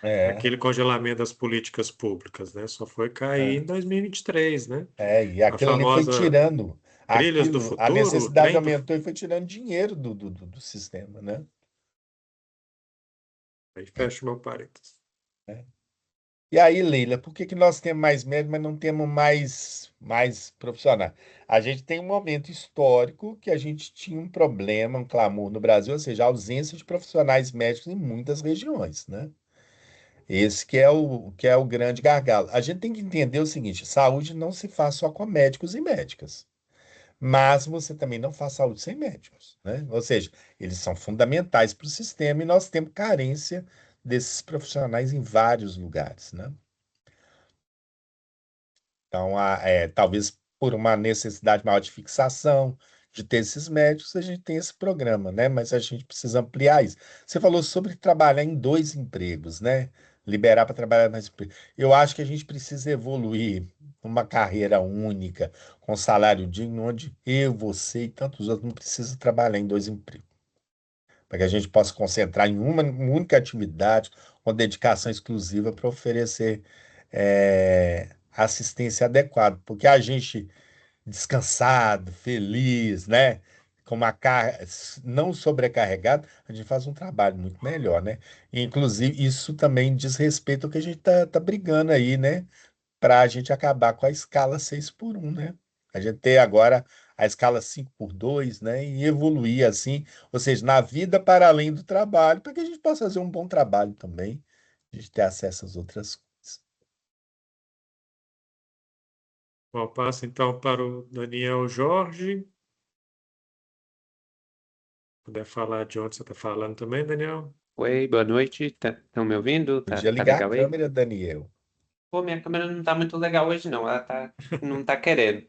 é, aquele congelamento das políticas públicas, né, só foi cair é, em 2023, né, e a aquilo ali foi famosa tirando, Trilhas do a Futuro, o necessidade trem do... aumentou e foi tirando dinheiro do sistema, né? Aí fecha o meu parênteses. E aí, Leila, por que que nós temos mais médicos, mas não temos mais profissionais? A gente tem um momento histórico que a gente tinha um problema, um clamor no Brasil, ou seja, a ausência de profissionais médicos em muitas regiões, né? Esse que é o grande gargalo. A gente tem que entender o seguinte: saúde não se faz só com médicos e médicas, mas você também não faz saúde sem médicos, né? Ou seja, eles são fundamentais para o sistema e nós temos carência desses profissionais em vários lugares, né? Então, talvez por uma necessidade maior de fixação, de ter esses médicos, a gente tem esse programa, né? Mas a gente precisa ampliar isso. Você falou sobre trabalhar em dois empregos, né? Liberar para trabalhar mais empregos. Eu acho que a gente precisa evoluir uma carreira única, com salário digno, onde eu, você e tantos outros não precisam trabalhar em dois empregos, para que a gente possa concentrar em uma única atividade, com dedicação exclusiva para oferecer assistência adequada, porque a gente descansado, feliz, né? Com uma carga não sobrecarregado, a gente faz um trabalho muito melhor, né? E, inclusive, isso também diz respeito ao que a gente tá brigando aí, né? Para a gente acabar com a escala 6 por um, né? A gente ter agora a escala 5x2, né? E evoluir assim, ou seja, na vida para além do trabalho, para que a gente possa fazer um bom trabalho também, a gente ter acesso às outras coisas. Bom, passo então para o Daniel Jorge. Puder falar de onde você está falando também, Daniel? Oi, boa noite. Estão me ouvindo? Podia Tá ligar a legal aí? câmera, Daniel. Pô, minha câmera não tá muito legal hoje, não. Não tá querendo.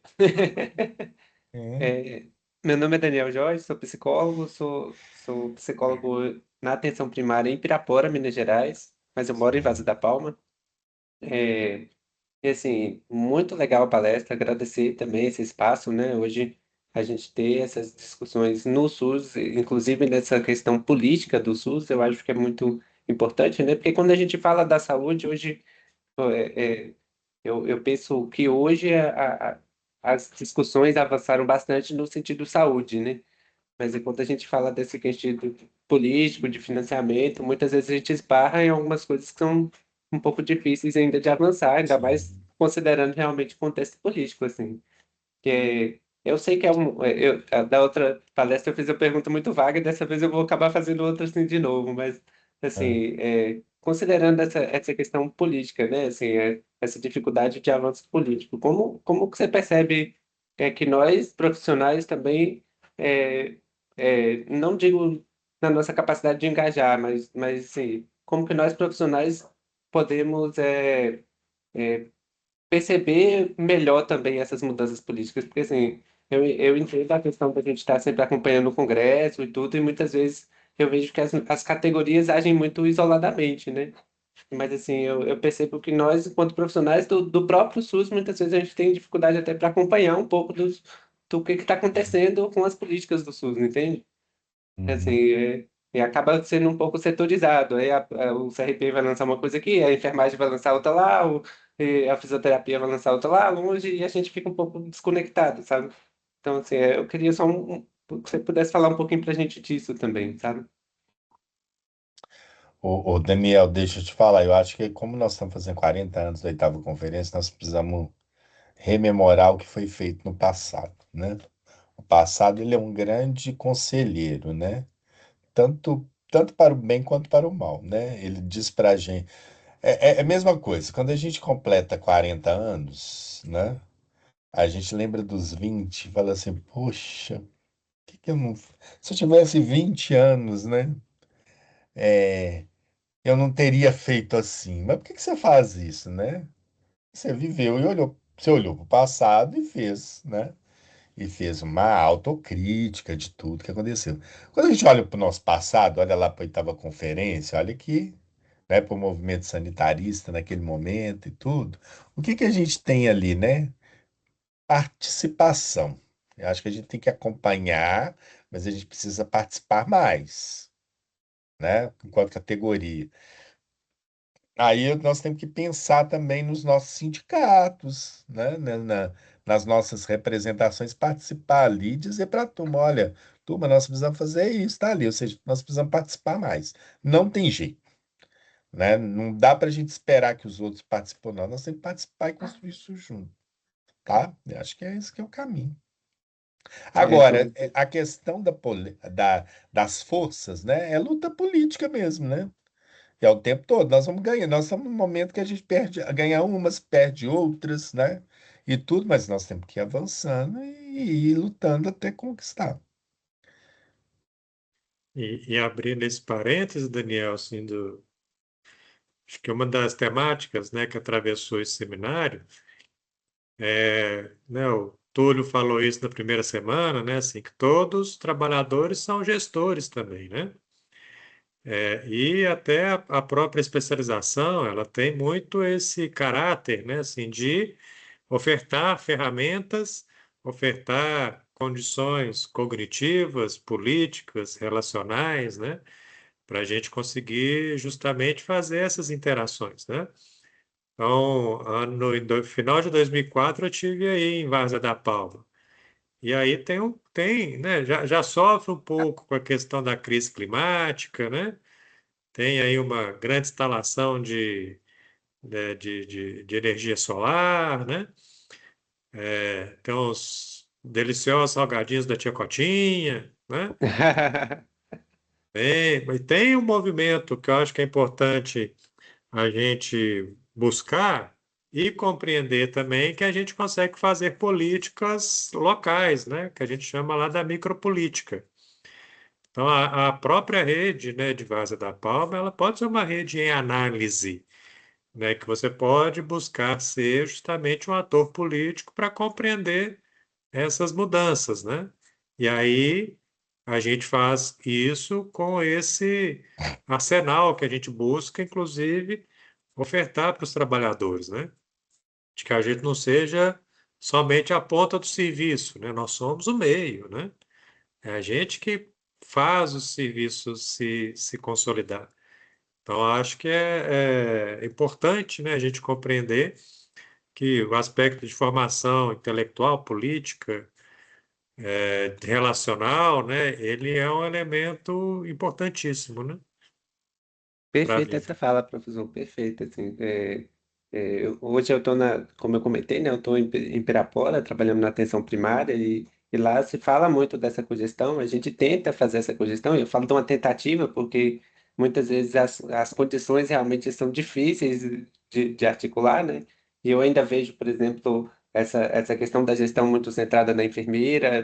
É, É, meu nome é Daniel Jorge, sou psicólogo, sou psicólogo na atenção primária em Pirapora, Minas Gerais, mas eu moro em Vaso sim, da Palma. É, e assim, muito legal a palestra, agradecer também esse espaço, né? Hoje a gente ter essas discussões no SUS, inclusive nessa questão política do SUS, eu acho que é muito importante, né? Porque quando a gente fala da saúde, hoje eu penso que hoje as discussões avançaram bastante no sentido saúde, né? Mas enquanto a gente fala desse questão político, de financiamento, muitas vezes a gente esbarra em algumas coisas que são um pouco difíceis ainda de avançar, ainda mais sim. considerando realmente o contexto político, assim. Que eu sei que da outra palestra eu fiz a pergunta muito vaga, e dessa vez eu vou acabar fazendo outra assim de novo, mas Ah, assim, considerando essa questão política, né, assim, essa dificuldade de avanço político, como que você percebe que nós profissionais também, é, não digo na nossa capacidade de engajar, mas assim, como que nós profissionais podemos perceber melhor também essas mudanças políticas, porque assim, eu entendo a questão da gente estar sempre acompanhando o Congresso e tudo, e muitas vezes eu vejo que as categorias agem muito isoladamente, né? Mas assim, eu percebo que nós, enquanto profissionais do próprio SUS, muitas vezes a gente tem dificuldade até para acompanhar um pouco do que está acontecendo com as políticas do SUS, entende? uhum. Assim, e acaba sendo um pouco setorizado. Aí o CRP vai lançar uma coisa aqui, a enfermagem vai lançar outra lá, e a fisioterapia vai lançar outra lá, longe, e a gente fica um pouco desconectado, sabe? Então, assim, eu queria só que você pudesse falar um pouquinho pra gente disso também, sabe? Ô, Daniel, deixa eu te falar, eu acho que como nós estamos fazendo 40 anos da oitava conferência, nós precisamos rememorar o que foi feito no passado, né? O passado, ele é um grande conselheiro, né? Tanto para o bem quanto para o mal, né? Ele diz para a gente. É a mesma coisa, quando a gente completa 40 anos, né? A gente lembra dos 20 e fala assim, poxa, que eu não. Se eu tivesse 20 anos, né? Eu não teria feito assim. Mas por que você faz isso, né? Você viveu e olhou, você olhou para o passado e fez, né? E fez uma autocrítica de tudo que aconteceu. Quando a gente olha para o nosso passado, olha lá para a oitava conferência, olha aqui, né, para o movimento sanitarista naquele momento e tudo, o que que a gente tem ali, né? Participação. Eu acho que a gente tem que acompanhar, mas a gente precisa participar mais, né? Enquanto categoria. Aí nós temos que pensar também nos nossos sindicatos, né? Nas nossas representações, participar ali e dizer para a turma, olha, turma, nós precisamos fazer isso, tá ali, ou seja, nós precisamos participar mais. Não tem jeito, né? Não dá para a gente esperar que os outros participem, não. Nós temos que participar e construir isso junto, tá? Eu acho que é esse que é o caminho. É, Agora, a questão das forças, né? É luta política mesmo, né? É o tempo todo, nós vamos ganhar. Nós estamos num momento que a gente perde, ganha umas, perde outras, né? E tudo, mas nós temos que ir avançando e ir lutando até conquistar. E abrindo esse parênteses, Daniel, assim, acho que uma das temáticas, né, que atravessou esse seminário né, o Túlio falou isso na primeira semana, né, assim, que todos os trabalhadores são gestores também, né? E até a própria especialização, ela tem muito esse caráter, né, assim, de ofertar ferramentas, ofertar condições cognitivas, políticas, relacionais, né, para a gente conseguir justamente fazer essas interações, né? Então, no final de 2004, eu tive aí em Várzea da Palma. E aí né, já sofre um pouco com a questão da crise climática, né? Tem aí uma grande instalação de energia solar, né? Tem deliciosos salgadinhos da tia Cotinha, né? Mas tem um movimento que eu acho que é importante a gente buscar e compreender também que a gente consegue fazer políticas locais, né? Que a gente chama lá da micropolítica. Então, a própria rede, né, de Várzea da Palma, ela pode ser uma rede em análise, né, que você pode buscar ser justamente um ator político para compreender essas mudanças, né? E aí a gente faz isso com esse arsenal que a gente busca, inclusive, ofertar para os trabalhadores, né? De que a gente não seja somente a ponta do serviço, né? Nós somos o meio, né? É a gente que faz o serviço se consolidar. Então, acho que é importante, né, a gente compreender que o aspecto de formação intelectual, política, relacional, né, ele é um elemento importantíssimo, né, para a Perfeita essa vida. fala, professor, perfeita, assim, hoje eu estou como eu comentei, né, eu estou em Pirapora, trabalhando na atenção primária, e lá se fala muito dessa cogestão, a gente tenta fazer essa cogestão, e eu falo de uma tentativa, porque muitas vezes as condições realmente são difíceis de articular, né, e eu ainda vejo, por exemplo, essa questão da gestão muito centrada na enfermeira,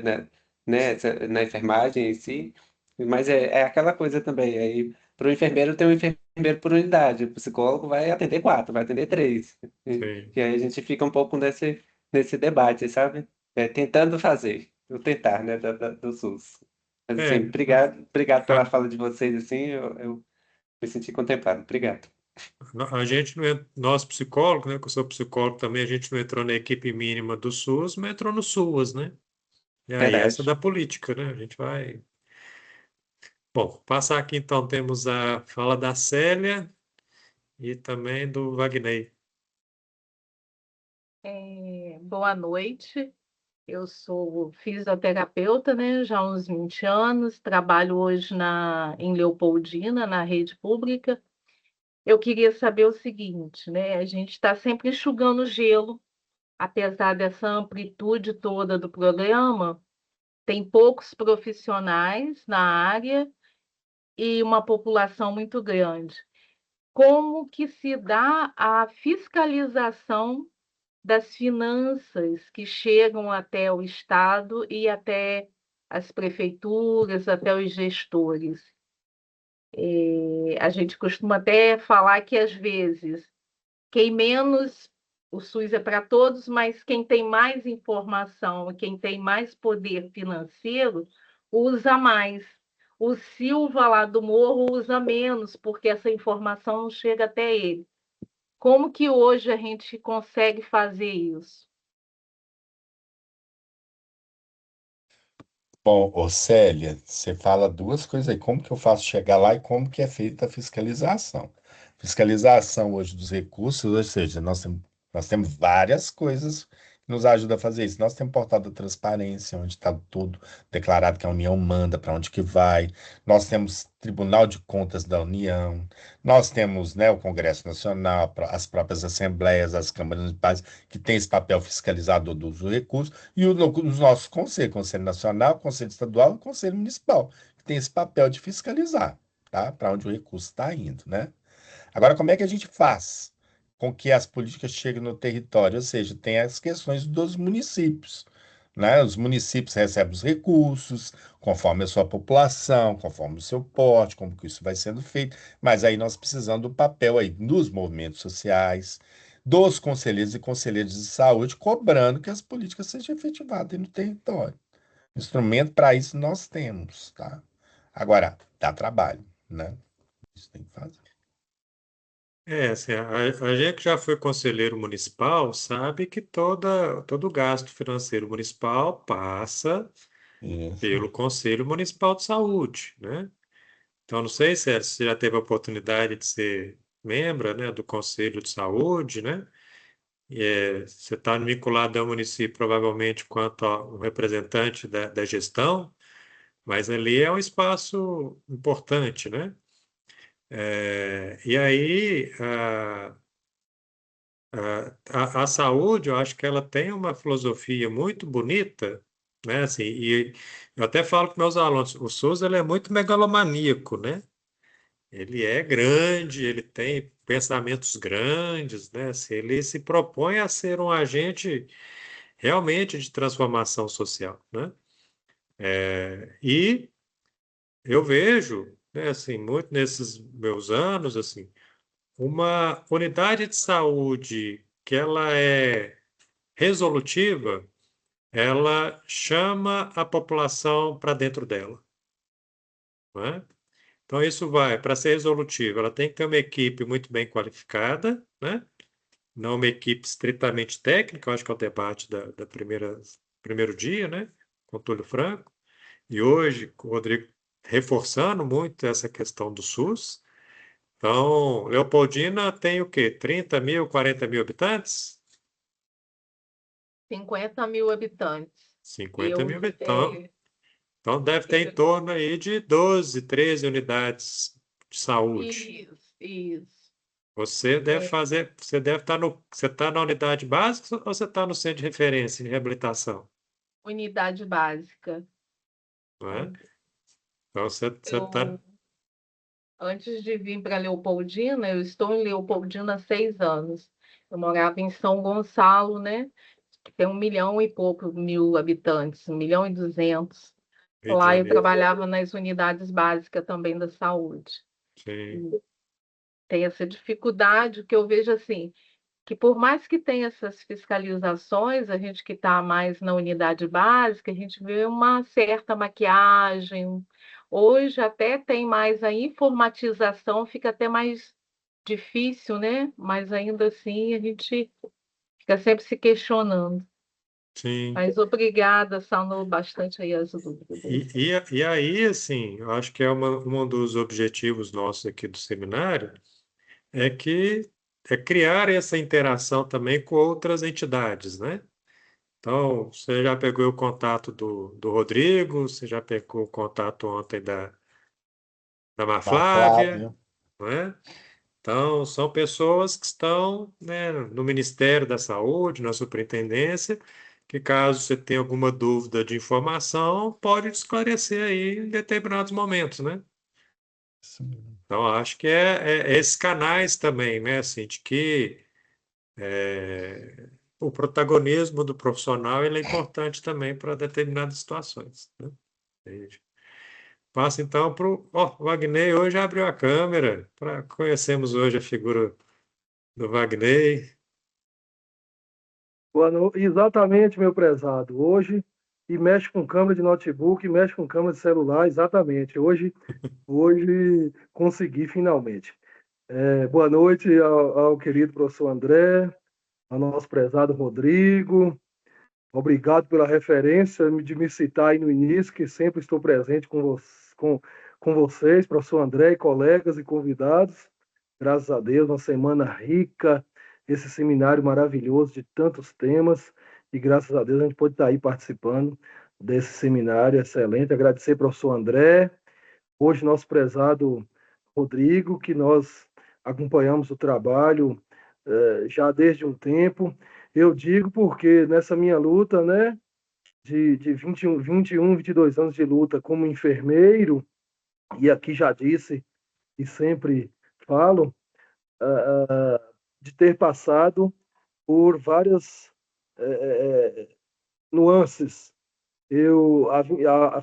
né, na enfermagem em si, mas é aquela coisa também, aí para o enfermeiro tem um enfermeiro por unidade, o psicólogo vai atender quatro, vai atender três. Sim. E aí a gente fica um pouco nesse debate, sabe? Tentando fazer, o tentar, né, do SUS. Mas assim, É, obrigado pela a, fala de vocês, assim, eu me senti contemplado. Obrigado. a gente não, nós psicólogos, né, que eu sou psicólogo também, a gente não entrou na equipe mínima do SUS, mas entrou no SUAS, né? E aí essa Verdade. da política, né? A gente vai. Bom, passar aqui então temos a fala da Célia e também do Wagner. Boa noite. Eu sou fisioterapeuta, né, já há uns 20 anos, trabalho hoje em Leopoldina, na rede pública. Eu queria saber o seguinte, né, a gente está sempre enxugando gelo, apesar dessa amplitude toda do programa, tem poucos profissionais na área e uma população muito grande. Como que se dá a fiscalização das finanças que chegam até o Estado e até as prefeituras, até os gestores? A gente costuma até falar que, às vezes, quem menos, o SUS é para todos, mas quem tem mais informação, quem tem mais poder financeiro, usa mais. O Silva lá do Morro usa menos, porque essa informação não chega até ele. Como que hoje a gente consegue fazer isso? Bom, ô Célia, você fala duas coisas aí. Como que eu faço chegar lá e como que é feita a fiscalização? Fiscalização hoje dos recursos, ou seja, nós temos várias coisas que nos ajudam a fazer isso. Nós temos portal da transparência, onde está tudo declarado que a União manda, para onde que vai. Nós temos Tribunal de Contas da União. Nós temos, né, o Congresso Nacional, as próprias assembleias, as câmaras municipais, que têm esse papel fiscalizador do uso do recurso. E os nossos conselhos, Conselho Nacional, Conselho Estadual e Conselho Municipal, que tem esse papel de fiscalizar, tá? Para onde o recurso está indo, né? Agora, como é que a gente faz com que as políticas cheguem no território? Ou seja, tem as questões dos municípios, né? Os municípios recebem os recursos conforme a sua população, conforme o seu porte, como que isso vai sendo feito. Mas aí nós precisamos do papel aí nos movimentos sociais, dos conselheiros e conselheiras de saúde, cobrando que as políticas sejam efetivadas aí no território. Instrumento para isso nós temos, tá? Agora, dá trabalho, né? Isso tem que fazer. Assim, a gente que já foi conselheiro municipal sabe que todo o gasto financeiro municipal passa Isso. pelo Conselho Municipal de Saúde, né? Então, não sei se você já teve a oportunidade de ser membro, né, do Conselho de Saúde, né? Você está vinculado ao município, provavelmente, quanto a um representante da gestão, mas ali é um espaço importante, né? E aí, a saúde, eu acho que ela tem uma filosofia muito bonita, né? Assim, e eu até falo para meus alunos, o SUS ele é muito megalomaníaco, né? Ele é grande, ele tem pensamentos grandes, né? Assim, ele se propõe a ser um agente realmente de transformação social, né? E eu vejo, né, assim, muito nesses meus anos, assim, uma unidade de saúde que ela é resolutiva, ela chama a população para dentro dela, né? Então, isso vai, para ser resolutiva, ela tem que ter uma equipe muito bem qualificada, né? Não uma equipe estritamente técnica, eu acho que é o debate da primeiro dia, né? Com o Túlio Franco. E hoje, com o Rodrigo reforçando muito essa questão do SUS. Então, Leopoldina tem o quê? 30.000, 40.000 habitantes? 50.000 habitantes. 50.000 Eu, habitantes. Então, deve ter em torno aí de 12, 13 unidades de saúde. isso. Você deve fazer, você deve estar você está na unidade básica ou você está no centro de referência de reabilitação, Unidade básica. não é? Então, você está... Eu, antes de vir para Leopoldina, eu estou em Leopoldina há 6 anos. Eu morava em São Gonçalo, né? Que tem 1 milhão e pouco mil habitantes, 1.200.000. Rio de Lá eu Janeiro. trabalhava nas unidades básicas também da saúde. Sim, E tem essa dificuldade que eu vejo assim, que por mais que tenha essas fiscalizações, a gente que está mais na unidade básica, a gente vê uma certa maquiagem. Hoje até tem mais a informatização, fica até mais difícil, né? Mas ainda assim a gente fica sempre se questionando. sim. Mas obrigada, sanou bastante aí as dúvidas. E aí, assim, eu acho que é um dos objetivos nossos aqui do seminário é que é criar essa interação também com outras entidades, né? Então, você já pegou o contato do Rodrigo, você já pegou o contato ontem da Da Marflávia, Flávia. não é? Então, são pessoas que estão, né, no Ministério da Saúde, na superintendência, que caso você tenha alguma dúvida de informação, pode te esclarecer aí em determinados momentos, né? Sim. Então, acho que é esses canais também, né, assim, de que o protagonismo do profissional ele é importante também para determinadas situações, né? Entende? Passa então para o... Ó, o Wagner hoje abriu a câmera, para conhecermos hoje a figura do Wagner. Exatamente, meu prezado. Hoje, e mexe com câmera de notebook, mexe com câmera de celular, exatamente. Hoje consegui finalmente. Boa noite ao querido professor André, ao nosso prezado Rodrigo. Obrigado pela referência de me citar aí no início, que sempre estou presente com vocês, professor André, e colegas e convidados. Graças a Deus, uma semana rica, esse seminário maravilhoso de tantos temas, e graças a Deus a gente pode estar aí participando desse seminário excelente. Agradecer ao professor André, hoje nosso prezado Rodrigo, que nós acompanhamos o trabalho já desde um tempo. Eu digo porque nessa minha luta, né, de 22 anos de luta como enfermeiro, e aqui já disse e sempre falo, de ter passado por várias nuances. Eu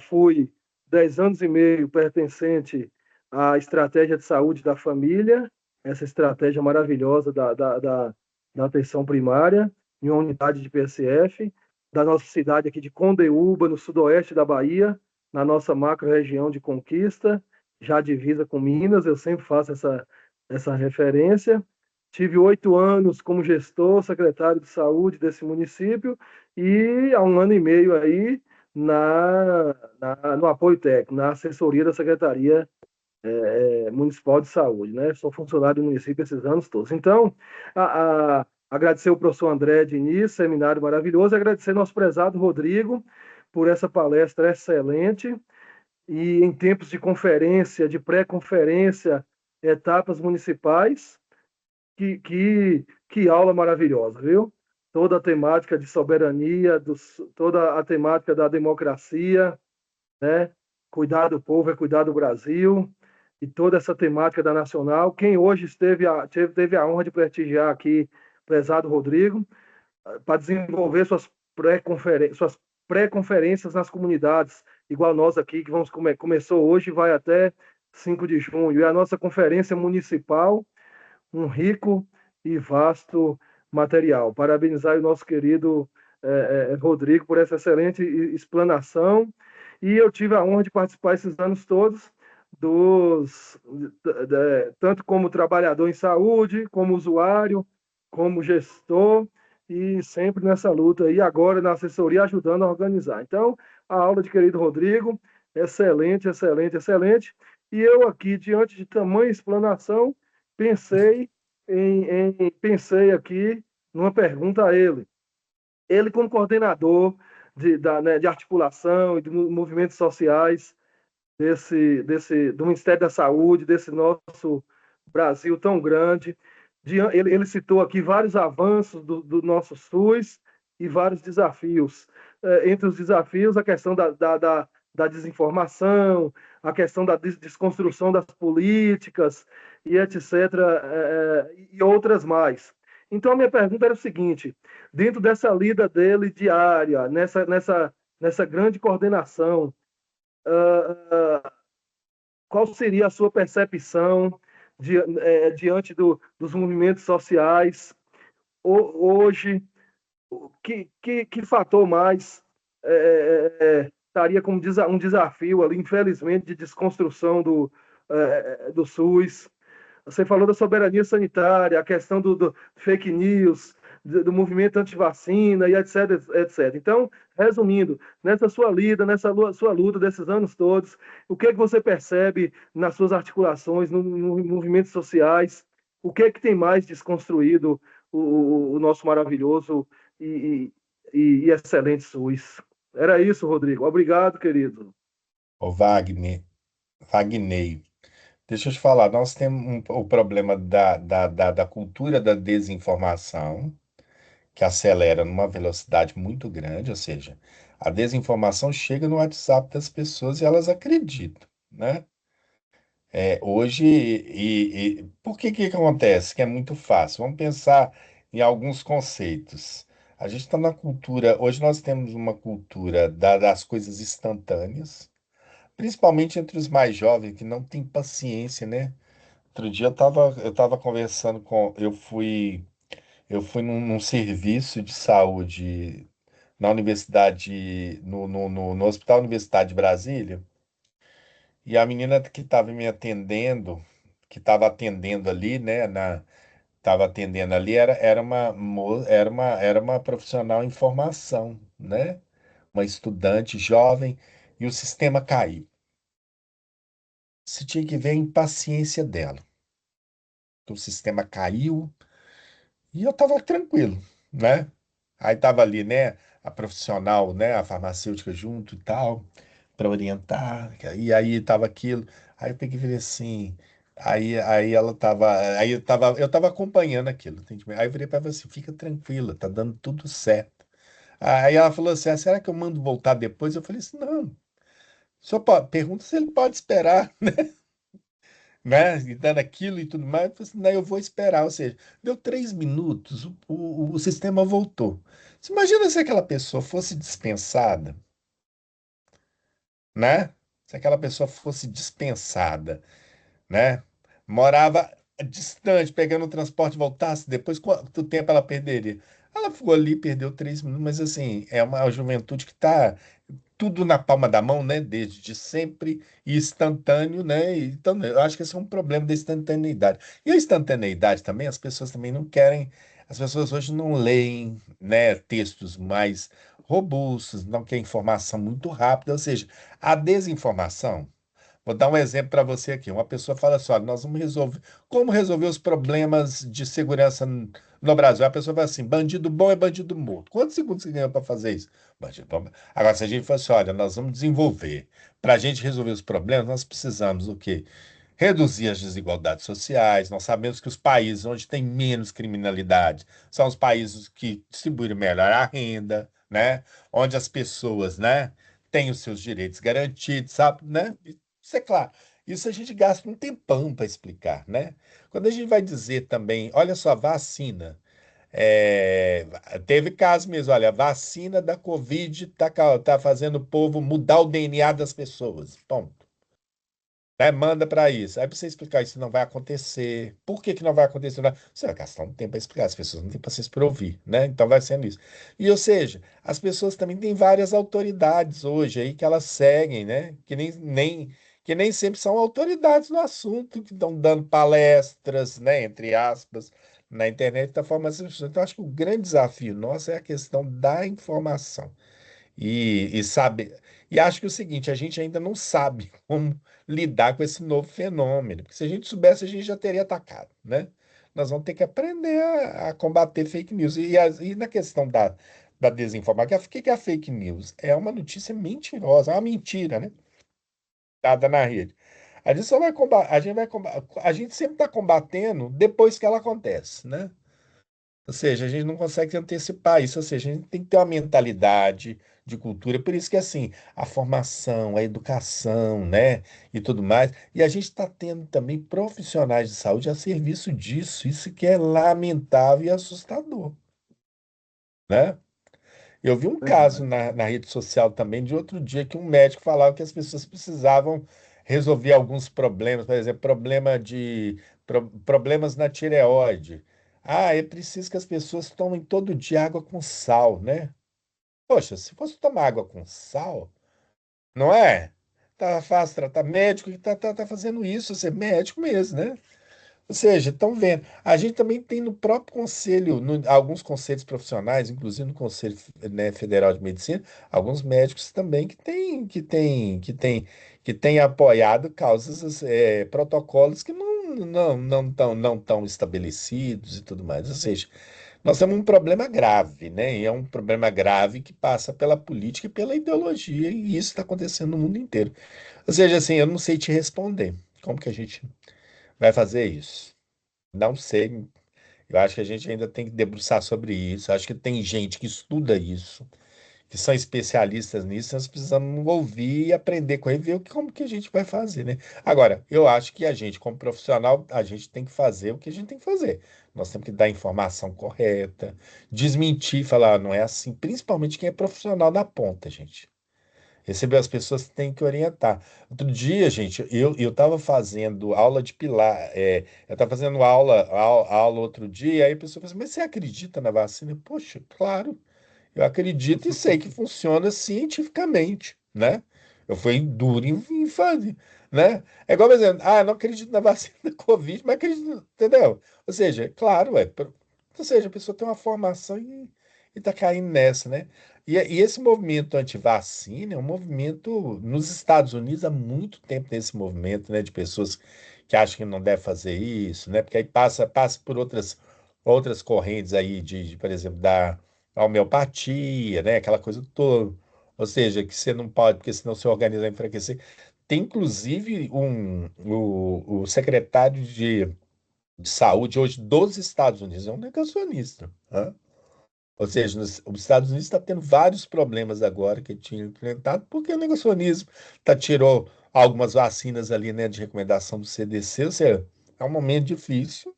fui 10 anos e meio pertencente à estratégia de saúde da família, essa estratégia maravilhosa da atenção primária, em uma unidade de PSF, da nossa cidade aqui de Condeúba, no sudoeste da Bahia, na nossa macro-região de Conquista, já divisa com Minas, eu sempre faço essa referência. Tive 8 anos como gestor, secretário de saúde desse município, e há 1 ano e meio aí no apoio técnico, na assessoria da Secretaria Municipal de Saúde, né? Sou funcionário do município esses anos todos. Então, agradecer o professor André de início, seminário maravilhoso, e agradecer nosso prezado Rodrigo por essa palestra excelente, e em tempos de conferência, de pré-conferência, etapas municipais, que aula maravilhosa, viu? toda a temática de soberania, toda a temática da democracia, né? Cuidar do povo é cuidar do Brasil, e toda essa temática da Nacional. Quem hoje teve a honra de prestigiar aqui, prezado Rodrigo, para desenvolver suas pré-conferências nas comunidades, igual nós aqui, que começou hoje e vai até 5 de junho. E a nossa conferência municipal, um rico e vasto material. Parabenizar o nosso querido Rodrigo por essa excelente explanação. E eu tive a honra de participar esses anos todos, tanto como trabalhador em saúde, como usuário, como gestor, e sempre nessa luta, e agora na assessoria ajudando a organizar. Então, a aula de querido Rodrigo, excelente, excelente, excelente. E eu aqui, diante de tamanha explanação, pensei aqui numa pergunta a ele. Ele, como coordenador de articulação e de movimentos sociais do Ministério da Saúde, desse nosso Brasil tão grande, ele citou aqui vários avanços do nosso SUS e vários desafios. Entre os desafios, a questão da desinformação, a questão da desconstrução das políticas, e etc., e outras mais. Então, a minha pergunta era o seguinte: dentro dessa lida dele diária, nessa grande coordenação, qual seria a sua percepção diante dos movimentos sociais hoje? Que fator mais estaria como um desafio ali, infelizmente, de desconstrução do SUS? Você falou da soberania sanitária, a questão do fake news, do movimento anti-vacina, e etc, etc. Então, resumindo, nessa sua lida, nessa sua luta desses anos todos, o que é que você percebe nas suas articulações, nos movimentos sociais? O que é que tem mais desconstruído o nosso maravilhoso e excelente SUS? Era isso, Rodrigo. Obrigado, querido. Ô Wagner, deixa eu te falar, nós temos o problema da cultura da desinformação, que acelera numa velocidade muito grande, ou seja, a desinformação chega no WhatsApp das pessoas e elas acreditam, né? Hoje, por que acontece? Que é muito fácil. Vamos pensar em alguns conceitos. A gente está na cultura, hoje nós temos uma cultura das coisas instantâneas, principalmente entre os mais jovens, que não têm paciência, né? Outro dia eu tava conversando eu fui num serviço de saúde na universidade, no Hospital Universidade de Brasília, e a menina que estava me atendendo, que estava atendendo ali, né, estava atendendo ali, era uma profissional em formação, né? Uma estudante jovem, e o sistema caiu. Você tinha que ver a impaciência dela. O sistema caiu, e eu estava tranquilo, né? Aí estava ali, né, a profissional, né, a farmacêutica junto e tal, para orientar, e aí estava aquilo. Aí eu peguei e falei assim, aí ela estava, eu estava acompanhando aquilo, entende? Aí eu virei para ela assim, fica tranquila, tá dando tudo certo. Aí ela falou assim, será que eu mando voltar depois? Eu falei assim, não, só pergunta se ele pode esperar, né? E dando aquilo e tudo mais, eu falei assim, não, eu vou esperar. Ou seja, deu 3 minutos, o sistema voltou. Você imagina se aquela pessoa fosse dispensada, né? Se aquela pessoa fosse dispensada, né? Morava distante, pegando o transporte, voltasse, depois quanto tempo ela perderia? Ela ficou ali, perdeu 3 minutos, mas assim, é uma juventude que está tudo na palma da mão, né? Desde sempre e instantâneo, né? Então, eu acho que esse é um problema da instantaneidade. E a instantaneidade também, as pessoas também não querem, as pessoas hoje não leem, né, textos mais robustos, não querem informação muito rápida, ou seja, a desinformação. Vou dar um exemplo para você aqui. Uma pessoa fala assim: olha, nós vamos resolver. Como resolver os problemas de segurança no Brasil? A pessoa fala assim: bandido bom é bandido morto. Quantos segundos você ganha para fazer isso? Bandido bom. Agora, se a gente fosse, olha, nós vamos desenvolver. Para a gente resolver os problemas, nós precisamos o quê? reduzir as desigualdades sociais. Nós sabemos que os países onde tem menos criminalidade são os países que distribuem melhor a renda, né? Onde as pessoas, né, têm os seus direitos garantidos, sabe, né? Isso é claro. Isso a gente gasta um tempão para explicar, né? Quando a gente vai dizer também, olha só, vacina. É, teve caso mesmo, olha, a vacina da Covid tá fazendo o povo mudar o DNA das pessoas. Ponto. Né? Manda para isso. Aí para você explicar isso não vai acontecer. Por que que não vai acontecer? Você vai gastar um tempo para explicar, as pessoas não têm paciência para ouvir, né? Então vai sendo isso. E ou seja, as pessoas também têm várias autoridades hoje aí que elas seguem, né? Que nem sempre são autoridades no assunto, que estão dando palestras, né, entre aspas, na internet da forma as pessoas. Então, acho que o grande desafio nosso é a questão da informação. E sabe, e acho que é o seguinte, a gente ainda não sabe como lidar com esse novo fenômeno, porque se a gente soubesse, a gente já teria atacado, né? Nós vamos ter que aprender a combater fake news. E na questão da desinformação, o que que é a fake news? É uma notícia mentirosa, é uma mentira, né? Dada na rede. A gente só vai combater, a gente sempre está combatendo depois que ela acontece, né? Ou seja, a gente não consegue antecipar isso. Ou seja, a gente tem que ter uma mentalidade de cultura. Por isso que, assim, a formação, a educação, né, e tudo mais. E a gente está tendo também profissionais de saúde a serviço disso. Isso que é lamentável e assustador, né? Eu vi um caso Verdade. na rede social também de outro dia que um médico falava que as pessoas precisavam resolver alguns problemas, por exemplo, problemas na tireoide. Ah, é preciso que as pessoas tomem todo dia água com sal, né? Poxa, se fosse tomar água com sal, não é? Tá fácil tratar médico que tá fazendo isso, ser médico mesmo, né? Ou seja, estão vendo. A gente também tem no próprio conselho, alguns conselhos profissionais, inclusive no Conselho, né, Federal de Medicina, alguns médicos também que têm apoiado causas, protocolos que não tão estabelecidos e tudo mais. Ou seja, nós temos um problema grave, né? E é um problema grave que passa pela política e pela ideologia, e isso está acontecendo no mundo inteiro. Ou seja, assim, eu não sei te responder. Como que a gente vai fazer isso? Não sei. Eu acho que a gente ainda tem que debruçar sobre isso. Acho que tem gente que estuda isso, que são especialistas nisso. Nós precisamos ouvir e aprender com ele, ver como que a gente vai fazer, né? Agora, eu acho que a gente, como profissional, a gente tem que fazer o que a gente tem que fazer. Nós temos que dar a informação correta, desmentir, falar, "Ah, não é assim", principalmente quem é profissional na ponta, gente. Receber as pessoas tem que orientar. Outro dia, gente, eu estava fazendo aula de pilar, eu estava fazendo aula outro dia, aí a pessoa falou assim, mas você acredita na vacina? Poxa, claro, eu acredito e sei que funciona cientificamente, né? Eu fui duro em fazer, né? É igual, por exemplo, eu não acredito na vacina da Covid, mas acredito, entendeu? Ou seja, claro, ou seja, a pessoa tem uma formação e está caindo nessa, né? E esse movimento anti-vacina é um movimento nos Estados Unidos há muito tempo nesse movimento, né? De pessoas que acham que não deve fazer isso, né? Porque aí passa por outras correntes aí por exemplo, da homeopatia, né? Aquela coisa toda. Ou seja, que você não pode, porque senão seu organismo vai enfraquecer. Tem inclusive o secretário de saúde hoje dos Estados Unidos, é um negacionista. Né? Ou seja, os Estados Unidos está tendo vários problemas agora que tinha enfrentado, porque o negacionismo tirou algumas vacinas ali, né, de recomendação do CDC, ou seja, é um momento difícil.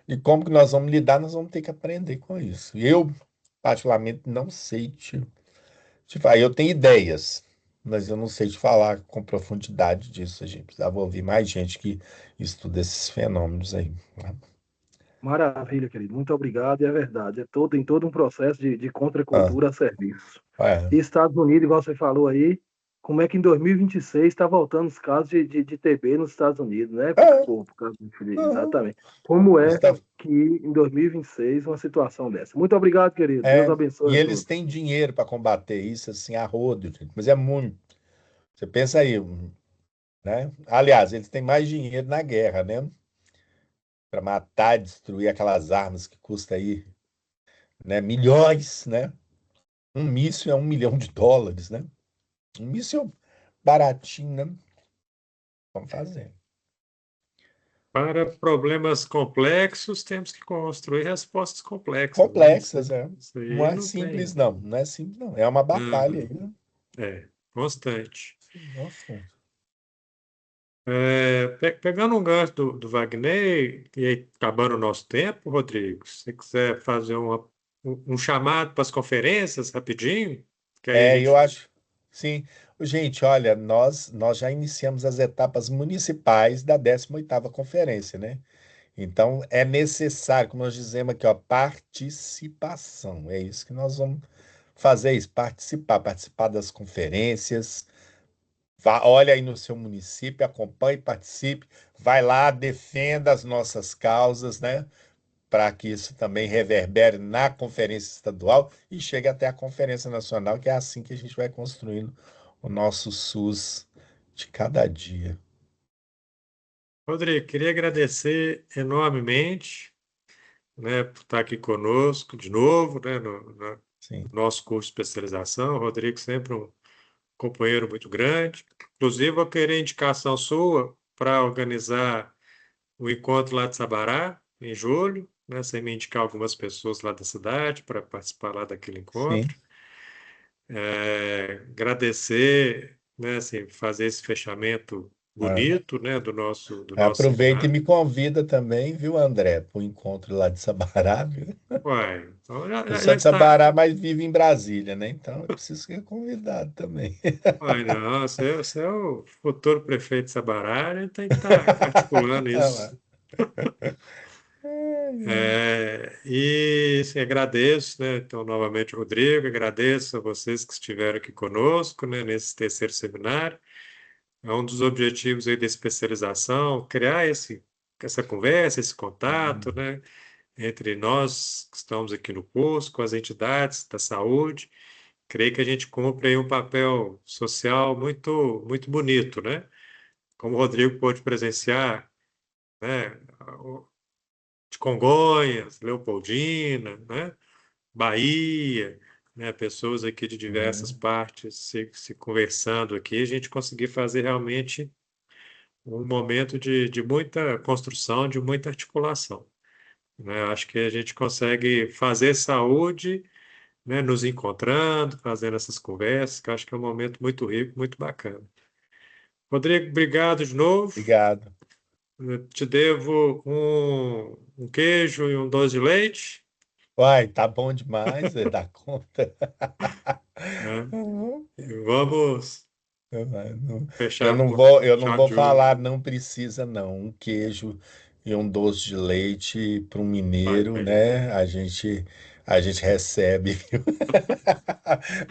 E como que nós vamos lidar, nós vamos ter que aprender com isso. Eu, particularmente, não sei te falar. Eu tenho ideias, mas eu não sei te falar com profundidade disso. A gente precisava ouvir mais gente que estuda esses fenômenos aí. Né? Maravilha, querido. Muito obrigado. E é verdade. Tem todo um processo de Ah, contracultura a serviço. é. E Estados Unidos, igual você falou aí, como é que em 2026 está voltando os casos de TB nos Estados Unidos, né? É, Por causa não. exatamente. Como é Está- que em 2026 uma situação dessa? Muito obrigado, querido. Deus É, abençoe e a eles todos. têm dinheiro para combater isso assim a rodo, gente, mas é muito. Você pensa aí, né? Aliás, eles têm mais dinheiro na guerra, né? Para matar, destruir aquelas armas que custa aí, né? Milhões, né? Um míssil é $1 milhão, né? Um míssil baratinho, né? Vamos fazer. Para problemas complexos, temos que construir respostas complexas, né? Complexas, é. Isso Não aí é não simples, tem. não. Não é simples, não. É uma batalha aí, Não, né? constante. Nossa. Pegando um gancho do Wagner, e aí, acabando o nosso tempo, Rodrigo, se você quiser fazer um chamado para as conferências rapidinho, que aí a Eu gente. acho. Sim. Gente, olha, nós já iniciamos as etapas municipais da 18ª conferência, né? Então, é necessário, como nós dizemos aqui, ó, participação. É isso que nós vamos fazer isso, participar das conferências. Olha aí no seu município, acompanhe, participe, vai lá, defenda as nossas causas, né? Para que isso também reverbere na conferência estadual e chegue até a conferência nacional, que é assim que a gente vai construindo o nosso SUS de cada dia. Rodrigo, queria agradecer enormemente, né, por estar aqui conosco de novo, né, no Sim, nosso curso de especialização. O Rodrigo sempre um companheiro muito grande. Inclusive, eu queria indicação sua para organizar o encontro lá de Sabará, em julho, né? Você me indicar algumas pessoas lá da cidade para participar lá daquele sim. encontro. Agradecer, né, assim, fazer esse fechamento Ah, bonito, né, do nosso aproveita e seminário. me convida também, viu, André, para o encontro lá de Sabará, viu? Uai, então Eu já sou de está. Sabará, mas vivo em Brasília, né? Então eu preciso ser convidado também. Uai, não, você é o futuro prefeito de Sabará, a gente tem que estar articulando Tá lá. isso. E assim, agradeço, né? Então, novamente, Rodrigo, agradeço a vocês que estiveram aqui conosco, né, nesse terceiro seminário. É um dos objetivos aí da especialização, criar essa conversa, esse contato, Hum, né, entre nós que estamos aqui no curso, com as entidades da saúde. Creio que a gente cumpre aí um papel social muito, muito bonito, né? Como o Rodrigo pôde presenciar, né, de Congonhas, Leopoldina, né? Bahia, né? Pessoas aqui de diversas hum. partes se conversando aqui, a gente conseguir fazer realmente um momento de muita construção, de muita articulação, né? Acho que a gente consegue fazer saúde, né? Nos encontrando, fazendo essas conversas, que eu acho que é um momento muito rico, muito bacana. Rodrigo, obrigado de novo. Obrigado. Eu te devo um queijo e um doce de leite, Uai, tá bom demais, dá conta. né? Uhum. E vamos Eu não eu fechar não com vou, eu não chave vou de ouro. falar, não precisa não. Um queijo e um doce de leite para um Vai mineiro, bem. né? A gente recebe.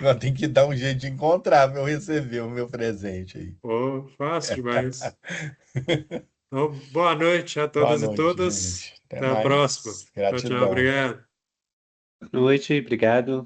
Nós tem que dar um jeito de encontrar para eu receber o meu presente aí. Pô, fácil demais. Então, boa noite a Boa todas e noite, todas. gente. Até Até a próxima. mais. Tchau, tchau. Gratidão. Obrigado. Boa noite, obrigado.